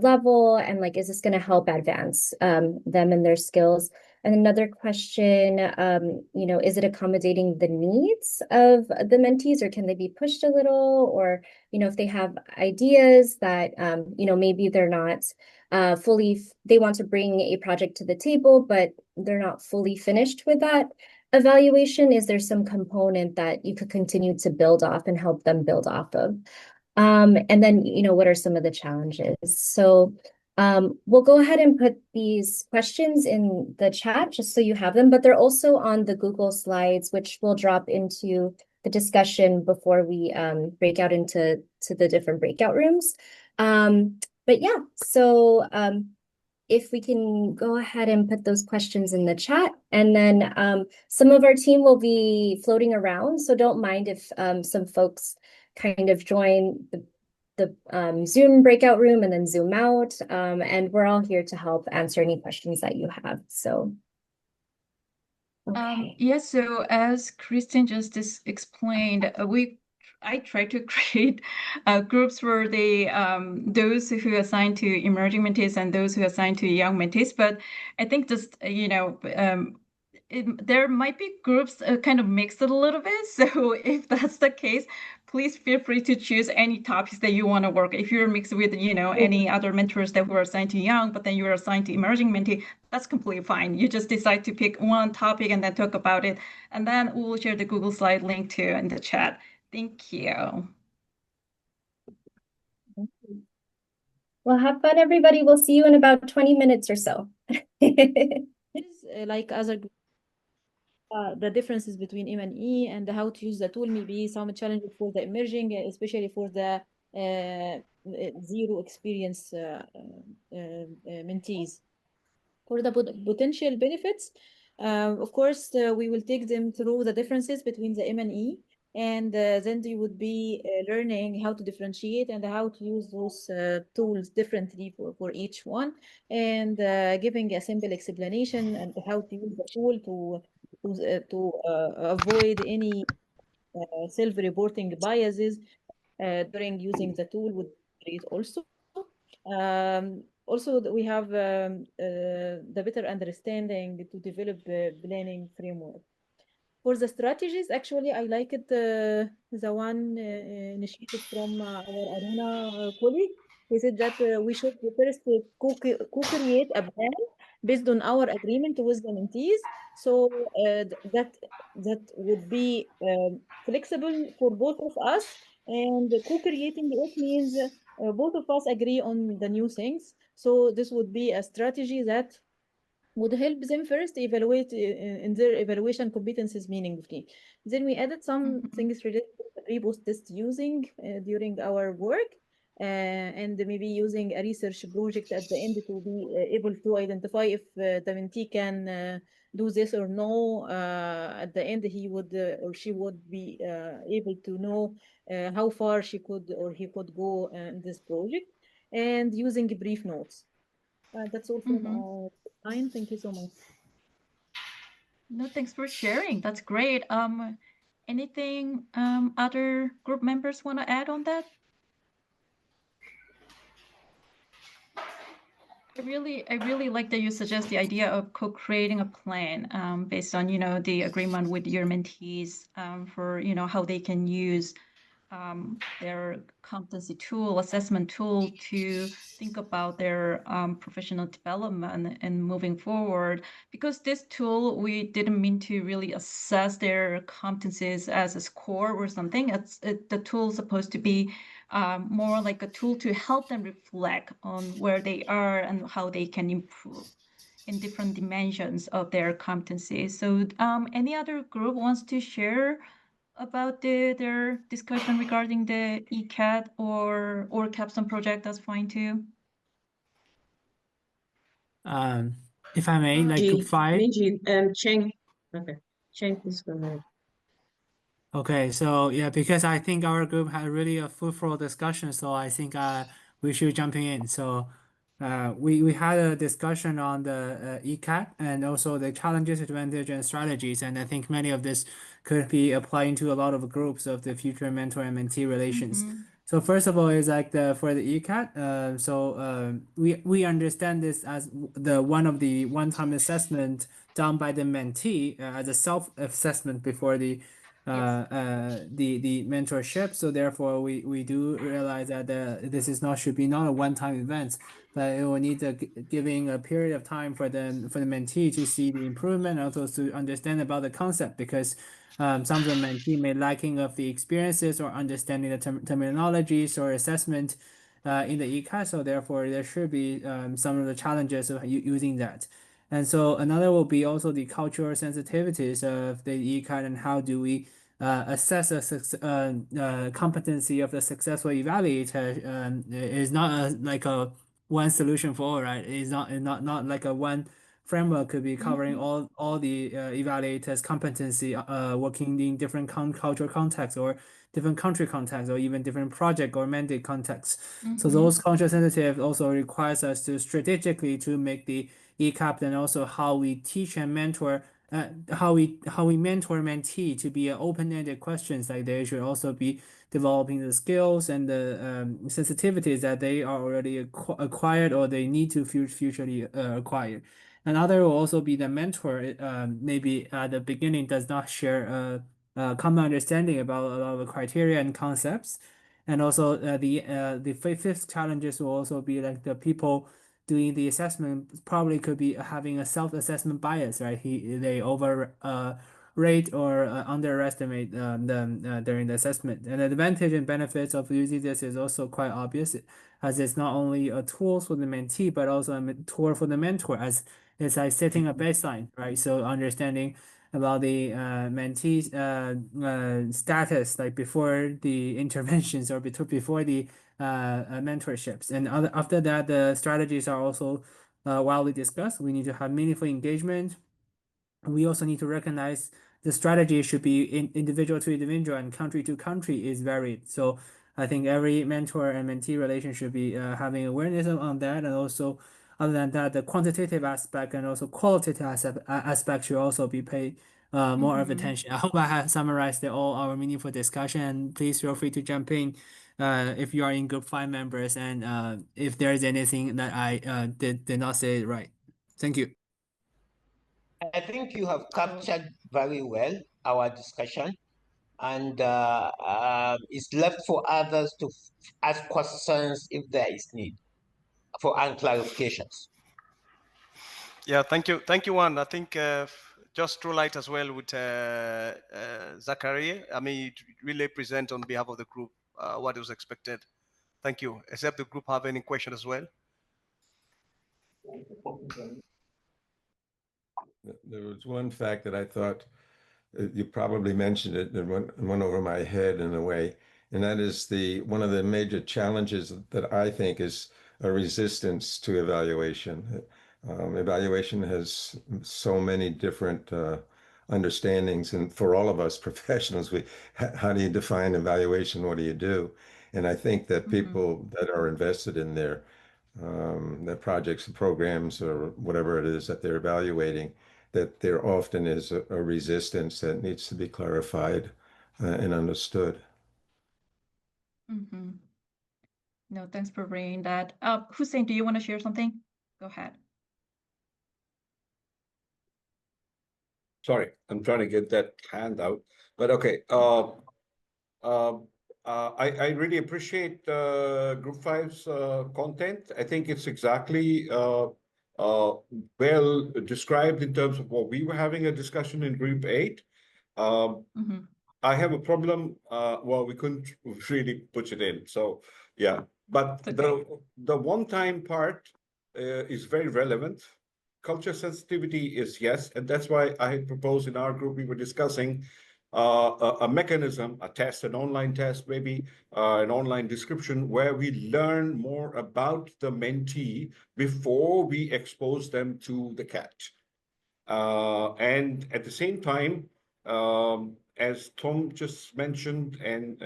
level, and like, is this going to help advance them and their skills? And another question, is it accommodating the needs of the mentees, or can they be pushed a little? Or, if they have ideas that, maybe they're not they want to bring a project to the table, but they're not fully finished with that evaluation, is there some component that you could continue to build off and help them build off of? And then, what are some of the challenges? So we'll go ahead and put these questions in the chat just so you have them, but they're also on the Google Slides, which we'll drop into the discussion before we break out into the different breakout rooms. But yeah, so if we can go ahead and put those questions in the chat, and then some of our team will be floating around, so don't mind if some folks kind of join the Zoom breakout room and then Zoom out, and we're all here to help answer any questions that you have. So okay. Yes, so as Kristen just explained, I try to create groups for those who are assigned to emerging mentees and those who are assigned to young mentees. But I think just, there might be groups kind of mixed it a little bit. So if that's the case, please feel free to choose any topics that you want to work. If you're mixed with, any other mentors that were assigned to young, but then you were assigned to emerging mentee, that's completely fine. You just decide to pick one topic and then talk about it. And then we'll share the Google Slide link too in the chat. Thank you. Well, have fun, everybody. We'll see you in about 20 minutes or so. Like other the differences between M&E and how to use the tool, maybe some challenges for the emerging, especially for the zero experience mentees. For the potential benefits, of course, we will take them through the differences between the M&E, and then they would be learning how to differentiate and how to use those tools differently for each one, and giving a simple explanation and how to use the tool to avoid any self-reporting biases during using the tool would be great also. Also, we have the better understanding to develop a planning framework. For the strategies, actually, I like it the one initiated from our Aruna colleague. He said that we should first co-create a plan based on our agreement with the mentees. So that would be flexible for both of us. And co-creating it means both of us agree on the new things. So this would be a strategy that would help them first evaluate in their evaluation competencies meaningfully. Then we added some things related to pre-post test using during our work, and maybe using a research project at the end to be able to identify if the mentee can do this or no. At the end, he would or she would be able to know how far she could or he could go in this project, and using brief notes. That's all from mine. Thank you so much. No, thanks for sharing. That's great. Anything other group members want to add on that? I really like that you suggest the idea of co-creating a plan based on, the agreement with your mentees for, how they can use their competency tool, assessment tool to think about their professional development and moving forward. Because this tool, we didn't mean to really assess their competencies as a score or something. The tool is supposed to be more like a tool to help them reflect on where they are and how they can improve in different dimensions of their competencies. So any other group wants to share about their discussion regarding the ECAT or capstone project? That's fine too. If I may, like group 5. Cheng. Okay. Cheng, please go ahead. Okay, so yeah, because I think our group had really a fruitful discussion, so I think we should jumping in. So we had a discussion on the ECAT and also the challenges, advantage, and strategies, and I think many of this could be applying to a lot of groups of the future mentor and mentee relations. So first of all is like for the ECAT. We understand this as the one-time assessment done by the mentee as a self-assessment before the mentorship. So therefore, we do realize that this should be not a one-time event, but it will need giving a period of time for the mentee to see the improvement, also to understand about the concept, because some of the mentee may lacking of the experiences or understanding the terminologies or assessment in the ECAT. So therefore, there should be some of the challenges of using that. And so another will be also the cultural sensitivities of the ECAT and how do we assess the competency of the successful evaluator. Is not like a one solution for all, right? It's not like a one framework could be covering all the evaluators' competency working in different cultural contexts or different country contexts or even different project or mandate contexts. So those culture sensitive also requires us to strategically to make the ECAP and also how we teach and mentor how we mentor mentee to be open-ended questions, like they should also be developing the skills and the sensitivities that they are already acquired or they need to futurely acquire. Another will also be the mentor. Maybe at the beginning does not share a common understanding about a lot of the criteria and concepts, and also the fifth challenges will also be like the people doing the assessment probably could be having a self-assessment bias, right? They over rate or underestimate them during the assessment. And the advantage and benefits of using this is also quite obvious, as it's not only a tool for the mentee, but also a tool for the mentor, as it's like setting a baseline, right? So understanding about the mentee's status, like before the interventions or before the mentorships. And after that, the strategies are also widely discussed. We need to have meaningful engagement. We also need to recognize the strategy should be individual to individual and country to country is varied. So I think every mentor and mentee relation should be having awareness on that. And also, other than that, the quantitative aspect and also qualitative aspect should also be paid more of attention. I hope I have summarized all our meaningful discussion. Please feel free to jump in if you are in group 5 members and if there is anything that I did not say right. Thank you. I think you have captured very well our discussion, and it's left for others to ask questions if there is need for clarifications. Yeah, thank you, Juan. I think just throw light as well with Zachary. I mean, really present on behalf of the group what was expected Thank you. Except the group have any question as well? There was one fact that I thought you probably mentioned it and went over my head in a way, and that is one of the major challenges that I think is a resistance to evaluation. Evaluation has so many different understandings, and for all of us professionals, how do you define evaluation? What do you do? And I think that people that are invested in their projects and programs or whatever it is that they're evaluating, that there often is a resistance that needs to be clarified and understood. No, thanks for bringing that up. Hussein, do you want to share something? Go ahead. Sorry, I'm trying to get that hand out. But okay. I really appreciate Group 5's content. I think it's exactly well described in terms of what we were having a discussion in Group 8. I have a problem. Well, we couldn't really put it in. So yeah, but the one-time part is very relevant. Culture sensitivity is yes, and that's why I had proposed in our group, we were discussing a mechanism, a test, an online test, maybe an online description where we learn more about the mentee before we expose them to the catch. And at the same time, as Tom just mentioned, and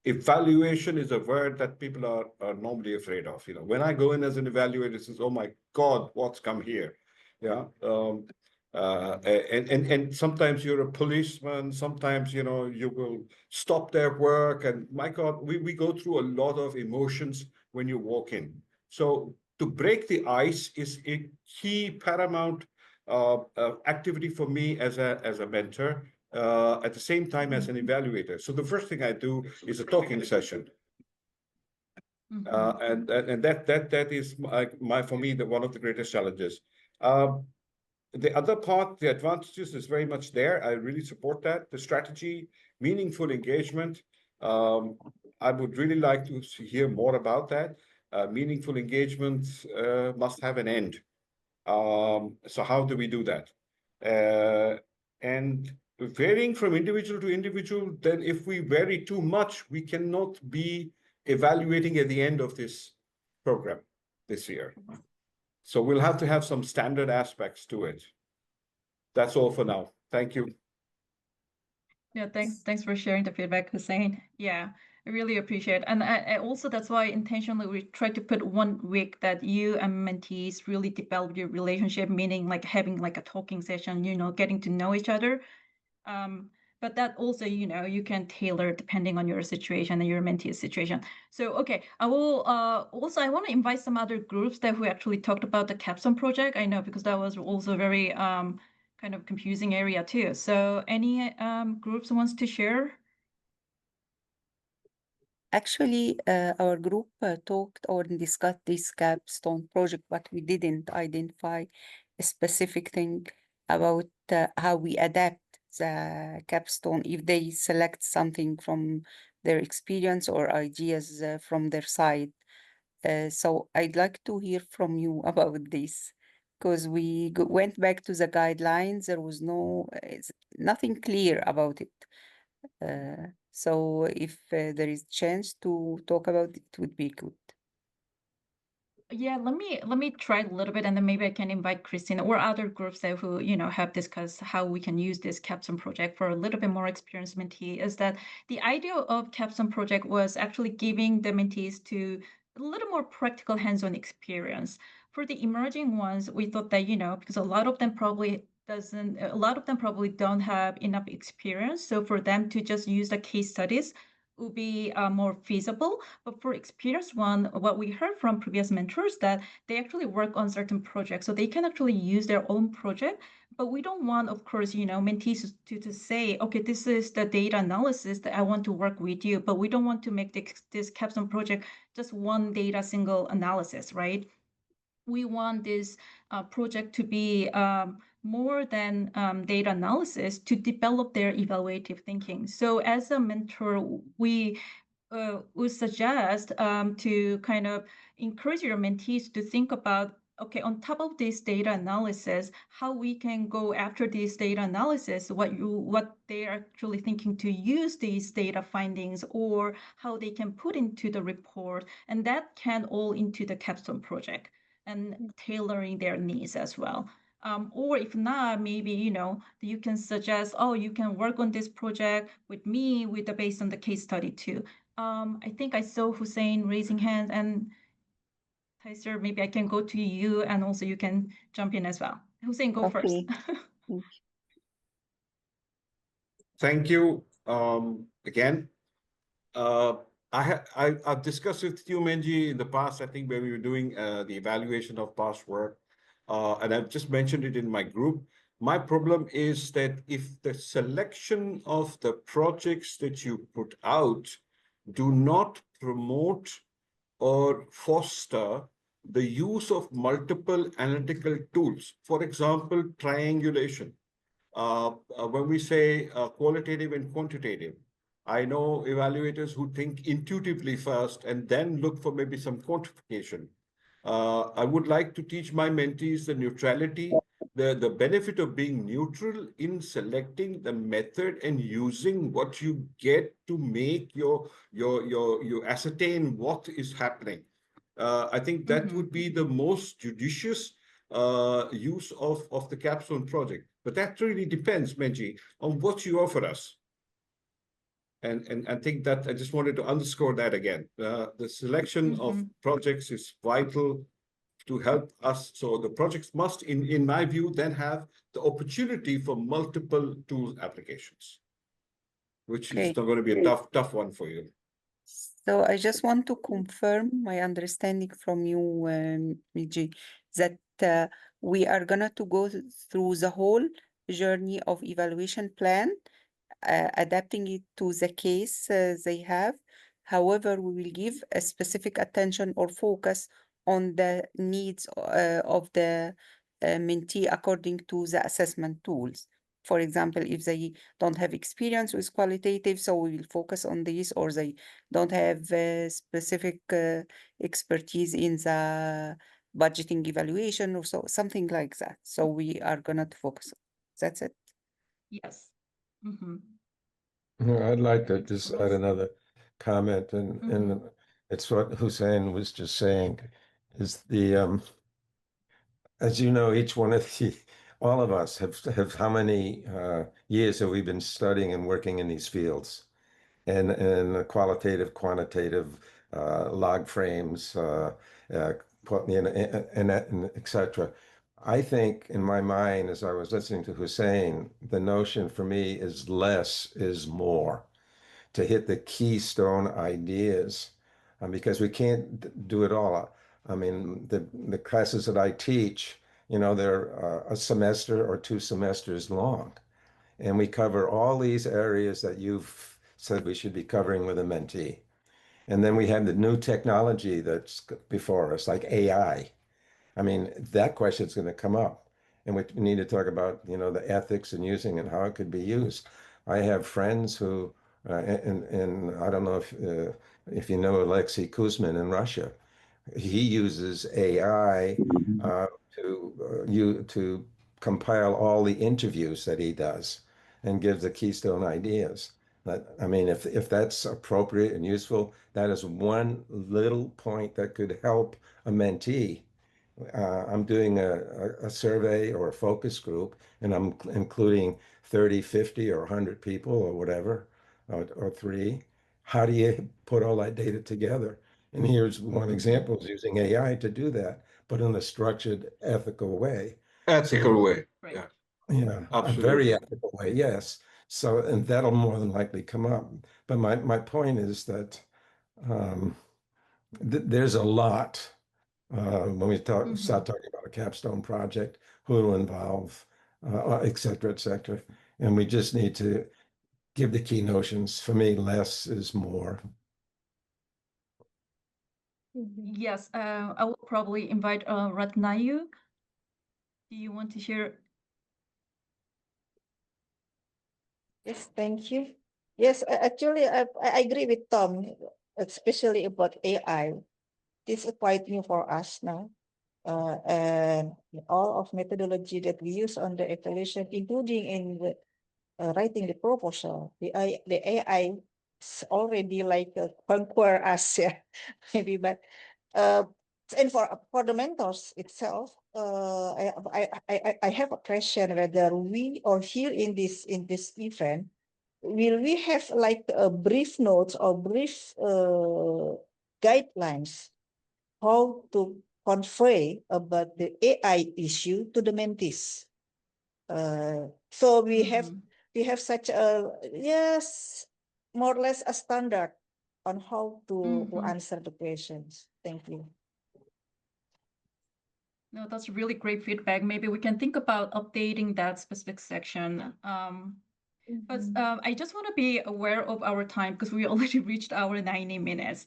evaluation is a word that people are normally afraid of. You know, when I go in as an evaluator, it says, "Oh my God, what's come here?" Yeah. And sometimes you're a policeman. Sometimes you will stop their work, and my God, we go through a lot of emotions when you walk in. So to break the ice is a key paramount activity for me as a mentor, at the same time as an evaluator. So the first thing I do is a talking session. And that is for me one of the greatest challenges. The other part, the advantages, is very much there. I really support that. The strategy, meaningful engagement. I would really like to hear more about that. Meaningful engagement must have an end. So how do we do that? And varying from individual to individual, then if we vary too much, we cannot be evaluating at the end of this program this year. So we'll have to have some standard aspects to it. That's all for now. Thank you. Yeah, thanks for sharing the feedback, Hussein. Yeah, I really appreciate it. And I also, that's why intentionally we try to put 1 week that you and mentees really develop your relationship, meaning like having like a talking session, getting to know each other. But that also, you can tailor depending on your situation and your mentee's situation. So, okay, I will also, I want to invite some other groups who actually talked about the capstone project. I know because that was also very kind of confusing area too. So any groups wants to share? Actually, our group talked or discussed this capstone project, but we didn't identify a specific thing about how we adapt the capstone if they select something from their experience or ideas from their side. So I'd like to hear from you about this because we went back to the guidelines. There was nothing clear about it. So if there is chance to talk about it, would be good. Yeah, let me try a little bit, and then maybe I can invite Christine or other groups who have discussed how we can use this capstone project for a little bit more experienced mentee. Is that the idea of capstone project was actually giving the mentees to a little more practical hands-on experience. For the emerging ones, we thought that because a lot of them probably don't have enough experience, so for them to just use the case studies would be more feasible. But for experienced one, what we heard from previous mentors that they actually work on certain projects, so they can actually use their own project. But we don't want, of course, mentees to say, okay, this is the data analysis that I want to work with you, but we don't want to make this capstone project just one data single analysis, right? We want this project to be more than data analysis to develop their evaluative thinking. So as a mentor, we would suggest to kind of encourage your mentees to think about, okay, on top of this data analysis, how we can go after this data analysis, what they're actually thinking to use these data findings, or how they can put into the report, and that can all into the capstone project and tailoring their needs as well. Or if not, maybe, you can suggest, oh, you can work on this project with me based on the case study too. I think I saw Hussein raising hand, and Tyser, maybe I can go to you, and also you can jump in as well. Hussein, go first. Thank you. Again, I've discussed with you, Menji, in the past, I think when we were doing the evaluation of past work, and I've just mentioned it in my group. My problem is that if the selection of the projects that you put out do not promote or foster the use of multiple analytical tools, for example, triangulation. When we say qualitative and quantitative, I know evaluators who think intuitively first and then look for maybe some quantification. I would like to teach my mentees the neutrality, the benefit of being neutral in selecting the method and using what you get to make you ascertain what is happening. I think that would be the most judicious use of the capstone project. But that really depends, Menji, on what you offer us. And I think that I just wanted to underscore that again. The selection of projects is vital to help us. So the projects must, in my view, then have the opportunity for multiple tool applications, which is not going to be a tough one for you. So I just want to confirm my understanding from you, Miji, that we are gonna to go through the whole journey of evaluation plan, adapting it to the case they have. However, we will give a specific attention or focus on the needs of the mentee according to the assessment tools. For example, if they don't have experience with qualitative, so we will focus on this, or they don't have specific expertise in the budgeting evaluation or so, something like that. So we are gonna focus. That's it. Yes. I'd like to just add another comment, and it's what Hussein was just saying, is the as you know, each one of all of us have how many years have we been studying and working in these fields, and qualitative, quantitative, log frames, and etc. I think in my mind, as I was listening to Hussein, the notion for me is less is more, to hit the keystone ideas, because we can't do it all. I mean, the classes that I teach, they're a semester or 2 semesters long, and we cover all these areas that you've said we should be covering with a mentee. And then we have the new technology that's before us, like AI. I mean, that question is going to come up, and we need to talk about, the ethics in using and how it could be used. I have friends who, and I don't know if you know Alexei Kuzmin in Russia. He uses AI to compile all the interviews that he does and gives the keystone ideas. I mean, if that's appropriate and useful, that is one little point that could help a mentee. I'm doing a survey or a focus group, and I'm including 30, 50, or 100 people or whatever, or 3. How do you put all that data together? And here's one example is using AI to do that, but in a structured, ethical way. Ethical way, yeah. Yeah, a very ethical way, yes. So, and that'll more than likely come up. But my point is that there's a lot when we start talking about a capstone project, who to involve, et cetera, et cetera. And we just need to give the key notions. For me, less is more. Yes, I will probably invite Ratnayu. Do you want to share? Yes, thank you. Yes, actually, I agree with Tom. especially about AI. This is quite new for us now. And all of methodology that we use on the evaluation, including in the writing the proposal, the AI is already like conquer us, yeah, maybe. But and for the mentors itself, I have a question whether we or here in this event, will we have like a brief notes or brief guidelines how to convey about the AI issue to the mentees? So we have such a, yes, more or less a standard on how to answer the questions. Thank you. No, that's really great feedback. Maybe we can think about updating that specific section. But I just want to be aware of our time because we already reached our 90 minutes.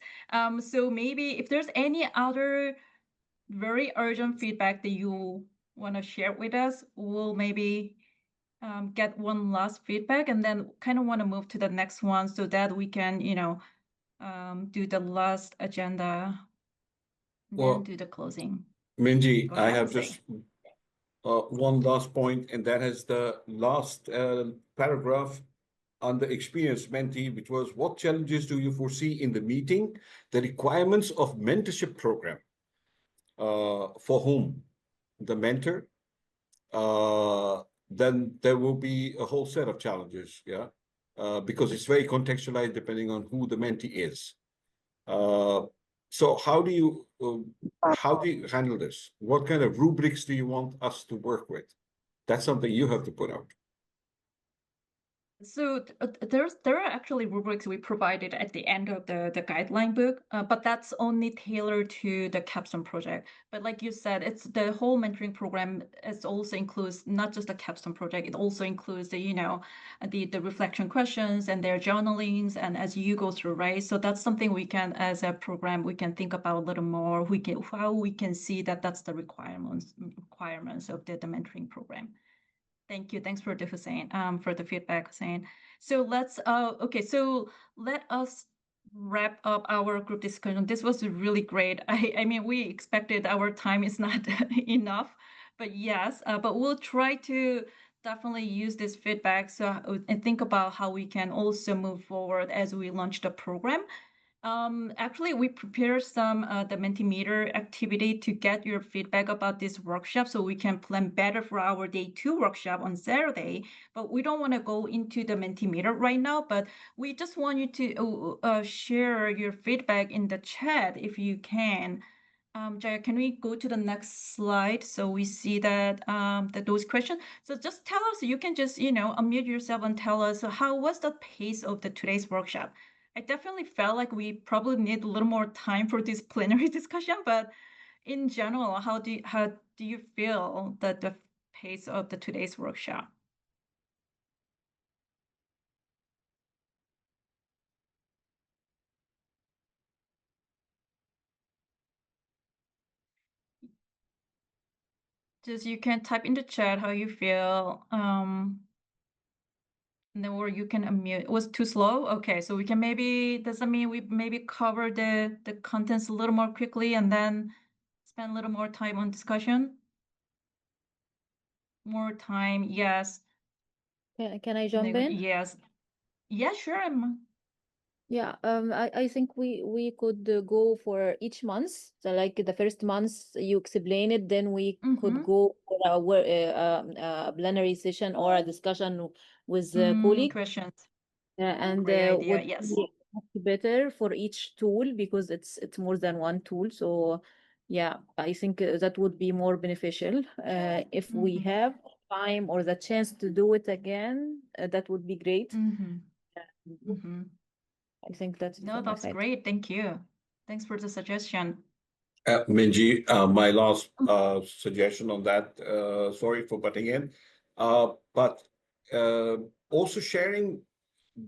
So maybe if there's any other very urgent feedback that you want to share with us, we'll maybe get one last feedback and then kind of want to move to the next one so that we can, do the last agenda and then do the closing. Minji, Go I ahead, have Jose. just one last point, and that is the last paragraph on the experienced mentee, which was, what challenges do you foresee in the meeting the requirements of mentorship program? For whom? The mentor? Then there will be a whole set of challenges, yeah? Because it's very contextualized depending on who the mentee is. So how do you handle this? What kind of rubrics do you want us to work with? That's something you have to put out. So there are actually rubrics we provided at the end of the guideline book, but that's only tailored to the capstone project. But like you said, it's the whole mentoring program. It also includes not just the capstone project. It also includes the reflection questions and their journalings, and as you go through, right? So that's something we can, as a program, we can think about a little more. How we can see that that's the requirements of the mentoring program. Thank you. Thanks for the Hussein, for the feedback, Hussein. So let's so let us wrap up our group discussion. This was really great. I mean, we expected our time is not enough, but yes, but we'll try to definitely use this feedback and think about how we can also move forward as we launch the program. Actually, we prepared some the Mentimeter activity to get your feedback about this workshop so we can plan better for our day 2 workshop on Saturday. But we don't want to go into the Mentimeter right now, but we just want you to share your feedback in the chat if you can. Jaya, can we go to the next slide so we see that those questions? So just tell us, you can just, unmute yourself and tell us how was the pace of today's workshop? I definitely felt like we probably need a little more time for this plenary discussion, but in general, how do you feel that the pace of today's workshop? Just you can type in the chat how you feel. And then, or you can unmute. It was too slow? Okay, so we can does that mean we maybe cover the contents a little more quickly and then spend a little more time on discussion? More time, yes. Can I jump in? Yes. Yeah, sure. Yeah, I think we could go for each month. So like the first month you explain it, then we could go for a plenary session or a discussion with colleagues. Questions. And Great idea, would yes. be much better for each tool because it's more than one tool. So yeah, I think that would be more beneficial. If we have time or the chance to do it again, that would be great. I think that's No, that's great. Thank you. Thanks for the suggestion. Minji, my last suggestion on that, sorry for butting in, but also sharing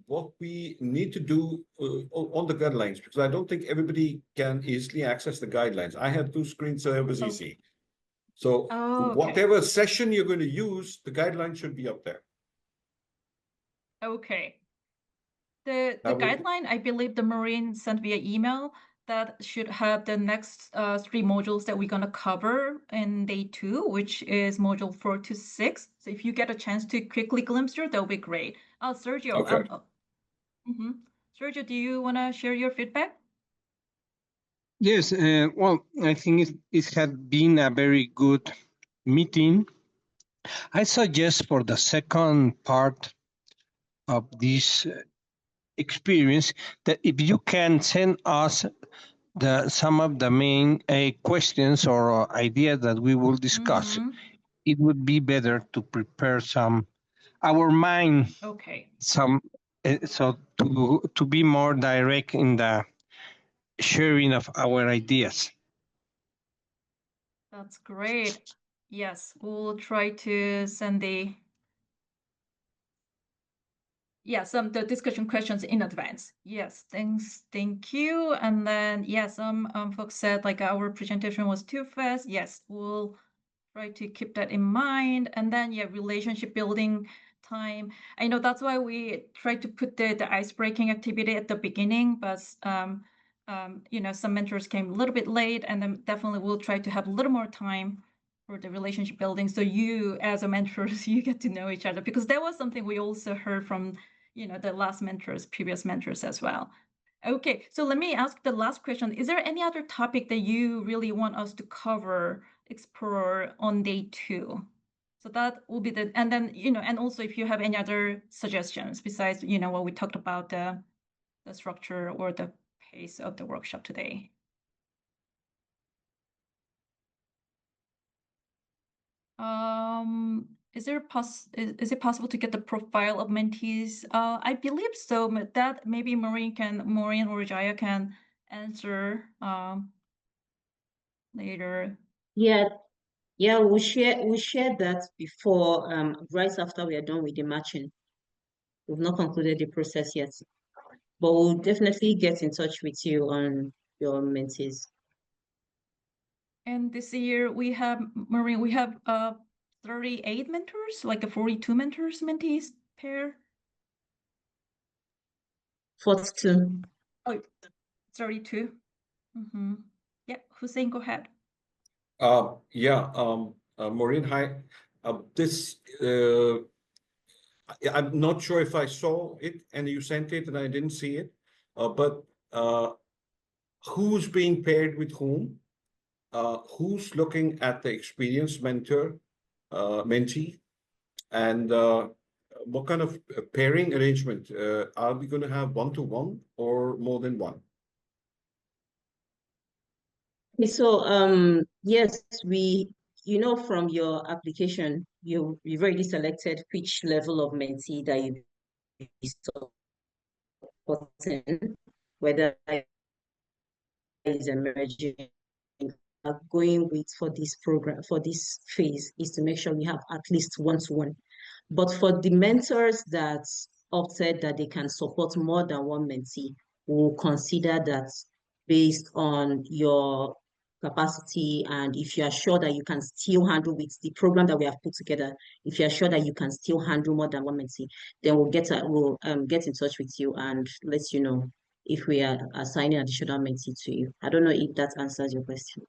what we need to do on the guidelines, because I don't think everybody can easily access the guidelines. I have 2 screens, so it was easy. So whatever session you're going to use, the guidelines should be up there. Okay. The guideline, I believe the Maureen sent via email that should have the next 3 modules that we're going to cover in day 2, which is module 4 to 6. So if you get a chance to quickly glimpse through, that would be great. Sergio, Okay. Sergio, do you want to share your feedback? Yes, well, I think it had been a very good meeting. I suggest for the second part of this experience that if you can send us some of the main questions or ideas that we will discuss, it would be better to prepare our mind. Okay. So to be more direct in the sharing of our ideas. That's great. Yes, we'll try to send the the discussion questions in advance. Yes, thank you. And then some folks said like our presentation was too fast. Yes, we'll try to keep that in mind. And then relationship building time. I know that's why we try to put the ice breaking activity at the beginning, but some mentors came a little bit late, and then definitely we'll try to have a little more time for the relationship building, so you as a mentors you get to know each other, because that was something we also heard from the previous mentors as well. Okay, so let me ask the last question. Is there any other topic that you really want us to cover, explore on day 2? So that will be and then and also if you have any other suggestions besides what we talked about, the structure or the pace of the workshop today. Is it possible to get the profile of mentees? I believe so, but that maybe Maureen or Jaya can answer later. Yeah, we shared that before, right after we are done with the matching. We've not concluded the process yet, but we'll definitely get in touch with you on your mentees. And this year we have, Maureen, we have 38 mentors, like a 42 mentees pair. 42. Oh, 32. Yeah, Hussein, go ahead. Maureen, hi. I'm not sure if I saw it and you sent it and I didn't see it, but who's being paired with whom? Who's looking at the experienced mentee? And what kind of pairing arrangement? Are we going to have one-to-one or more than one? So yes, from your application, you've already selected which level of mentee that you be supporting, whether is emerging. Going with for this program, for this phase, is to make sure we have at least one-to-one. But for the mentors that opted that they can support more than one mentee, we'll consider that based on your capacity, and if you are sure that you can still handle with the program that we have put together, if you are sure that you can still handle more than one mentee, then we'll get in touch with you and let you know if we are assigning additional mentee to you. I don't know if that answers your question.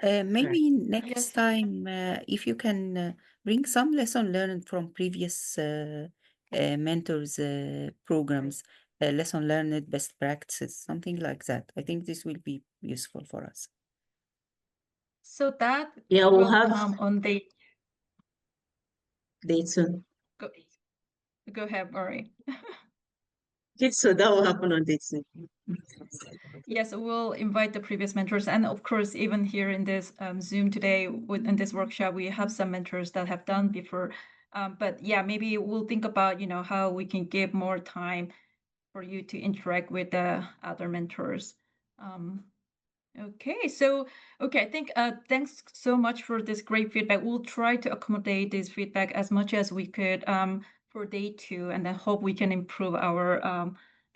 Maybe next time, if you can bring some lesson learned from previous mentors programs, lesson learned, best practices, something like that. I think this will be useful for us. So that we'll will have come on day 2. Go ahead, Maureen. So that will happen on day 2. Yes, we'll invite the previous mentors. And of course, even here in this Zoom today, in this workshop, we have some mentors that have done before. But yeah, maybe we'll think about, how we can give more time for you to interact with the other mentors. Okay, I think thanks so much for this great feedback. We'll try to accommodate this feedback as much as we could for day 2, and then hope we can improve our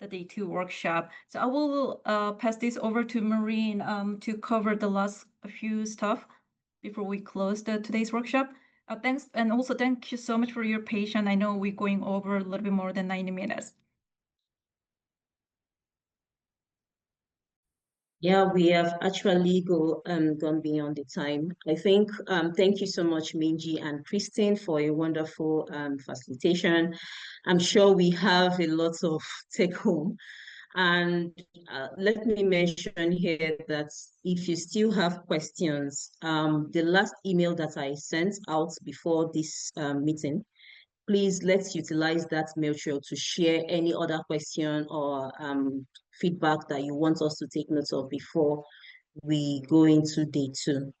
the day 2 workshop. So I will pass this over to Maureen to cover the last few stuff before we close today's workshop. Thanks, and also thank you so much for your patience. I know we're going over a little bit more than 90 minutes. Yeah, we have actually gone beyond the time. I think thank you so much, Minji and Christine, for a wonderful facilitation. I'm sure we have a lot of take home. And let me mention here that if you still have questions, the last email that I sent out before this meeting, please let's utilize that mail trail to share any other question or feedback that you want us to take note of before we go into day 2,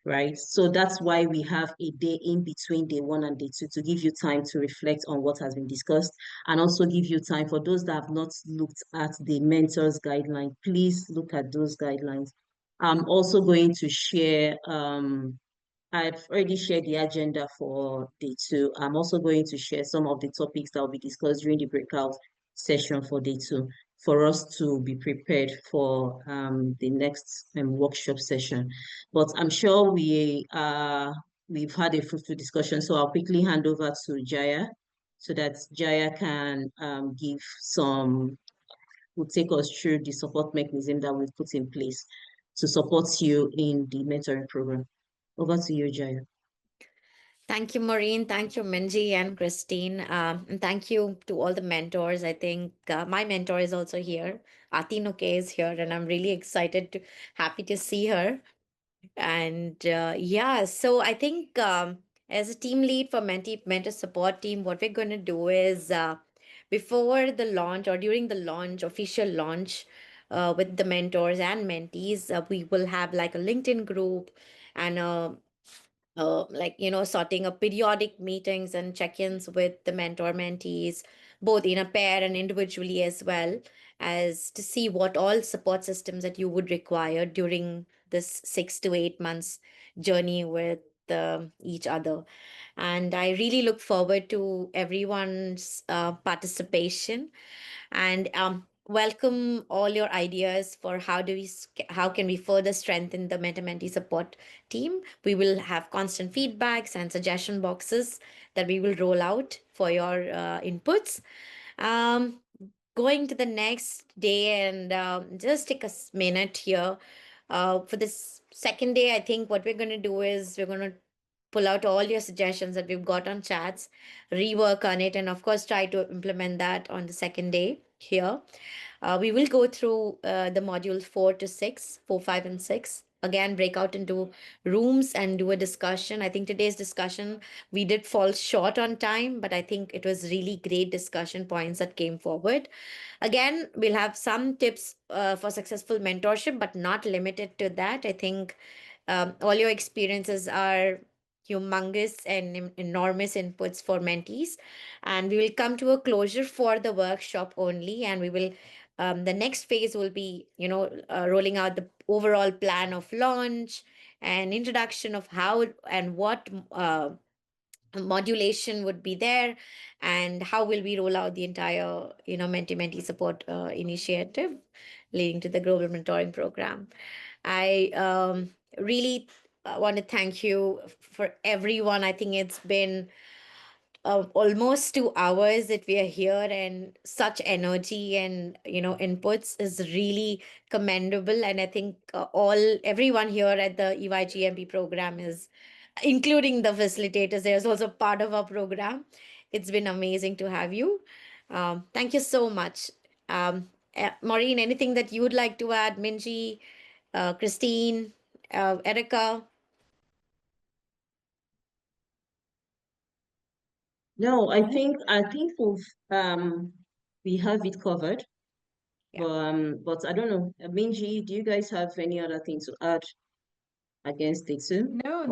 right? So that's why we have a day in between day 1 and day 2 to give you time to reflect on what has been discussed and also give you time for those that have not looked at the mentors guideline. Please look at those guidelines. I'm also going to share I've already shared the agenda for day 2. I'm also going to share some of the topics that will be discussed during the breakout session for day 2 for us to be prepared for the next workshop session. But I'm sure we've had a fruitful discussion, so I'll quickly hand over to Jaya so that Jaya can will take us through the support mechanism that we've put in place to support you in the mentoring program. Over to you, Jaya. Thank you, Maureen. Thank you, Minji and Christine. And thank you to all the mentors. I think my mentor is also here. Atinuke is here, and I'm really happy to see her. And yeah, so I think as a team lead for mentor support team, what we're going to do is before the launch or during the launch, official launch with the mentors and mentees, we will have like a LinkedIn group and sorting up periodic meetings and check-ins with the mentor mentees, both in a pair and individually, as well as to see what all support systems that you would require during this 6 to 8 months journey with each other. And I really look forward to everyone's participation and welcome all your ideas for how can we further strengthen the mentor-mentee support team. We will have constant feedbacks and suggestion boxes that we will roll out for your inputs. Going to the next day and just take a minute here for this second day. I think what we're going to do is we're going to pull out all your suggestions that we've got on chats, rework on it, and of course try to implement that on the second day here. We will go through the modules 4 to 6, 4, 5, and 6. Again, break out into rooms and do a discussion. I think today's discussion, we did fall short on time, but I think it was really great discussion points that came forward. Again, we'll have some tips for successful mentorship, but not limited to that. I think all your experiences are humongous and enormous inputs for mentees. And we will come to a closure for the workshop only. And we will, the next phase will be, rolling out the overall plan of launch and introduction of how and what modulation would be there and how will we roll out the entire mentee support initiative leading to the global mentoring program. I really want to thank you for everyone. I think it's been almost 2 hours that we are here, and such energy and inputs is really commendable. And I think everyone here at the EYGMP program is, including the facilitators, there's also part of our program. It's been amazing to have you. Thank you so much. Maureen, anything that you would like to add? Minji, Christine, Erica? No, I think we have it covered. Yeah. But I don't know. Minji, do you guys have any other thing to add against it too? No.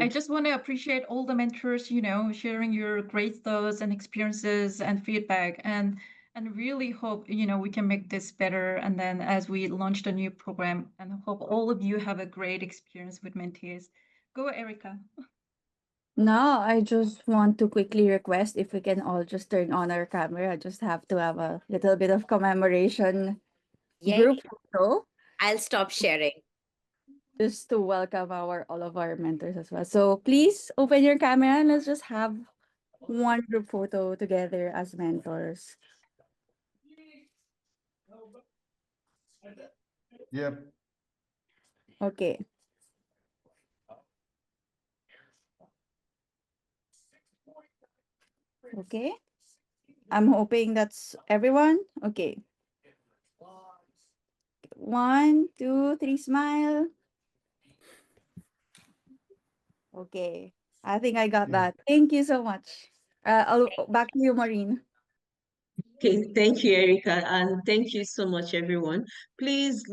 I just want to appreciate all the mentors, sharing your great thoughts and experiences and feedback, and really hope, we can make this better. And then as we launch the new program, and hope all of you have a great experience with mentees. Go, Erica. No, I just want to quickly request if we can all just turn on our camera. I just have to have a little bit of commemoration Yay. group photo. I'll stop sharing. just to welcome all of our mentors as well. So please open your camera and let's just have one group photo together as mentors. Yep. Okay. Okay. I'm hoping that's everyone. Okay. 1, 2, 3, smile. Okay. I think I got that. Thank you so much. Back to you, Maureen. Okay, thank you, Erica, and thank you so much, everyone. Please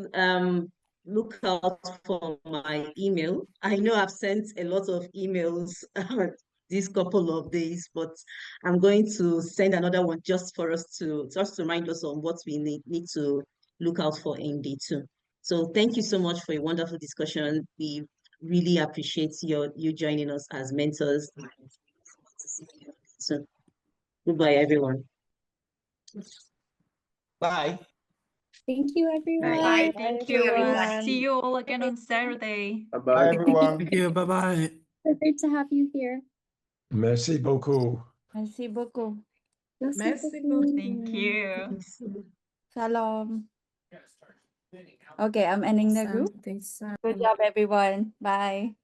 look out for my email. I know I've sent a lot of emails these couple of days, but I'm going to send another one just for us to remind us on what we need to look out for in day 2. So thank you so much for a wonderful discussion. We really appreciate you joining us as mentors. So goodbye, everyone. Bye. Thank you, everyone. Bye. Thank you. We'll everyone. see you all again on Saturday. Bye, everyone. Thank you. Bye-bye. So great to have you here. Merci beaucoup. Merci beaucoup. Merci beaucoup. Thank you. Shalom. Okay, I'm ending the group. Good job, everyone. Bye.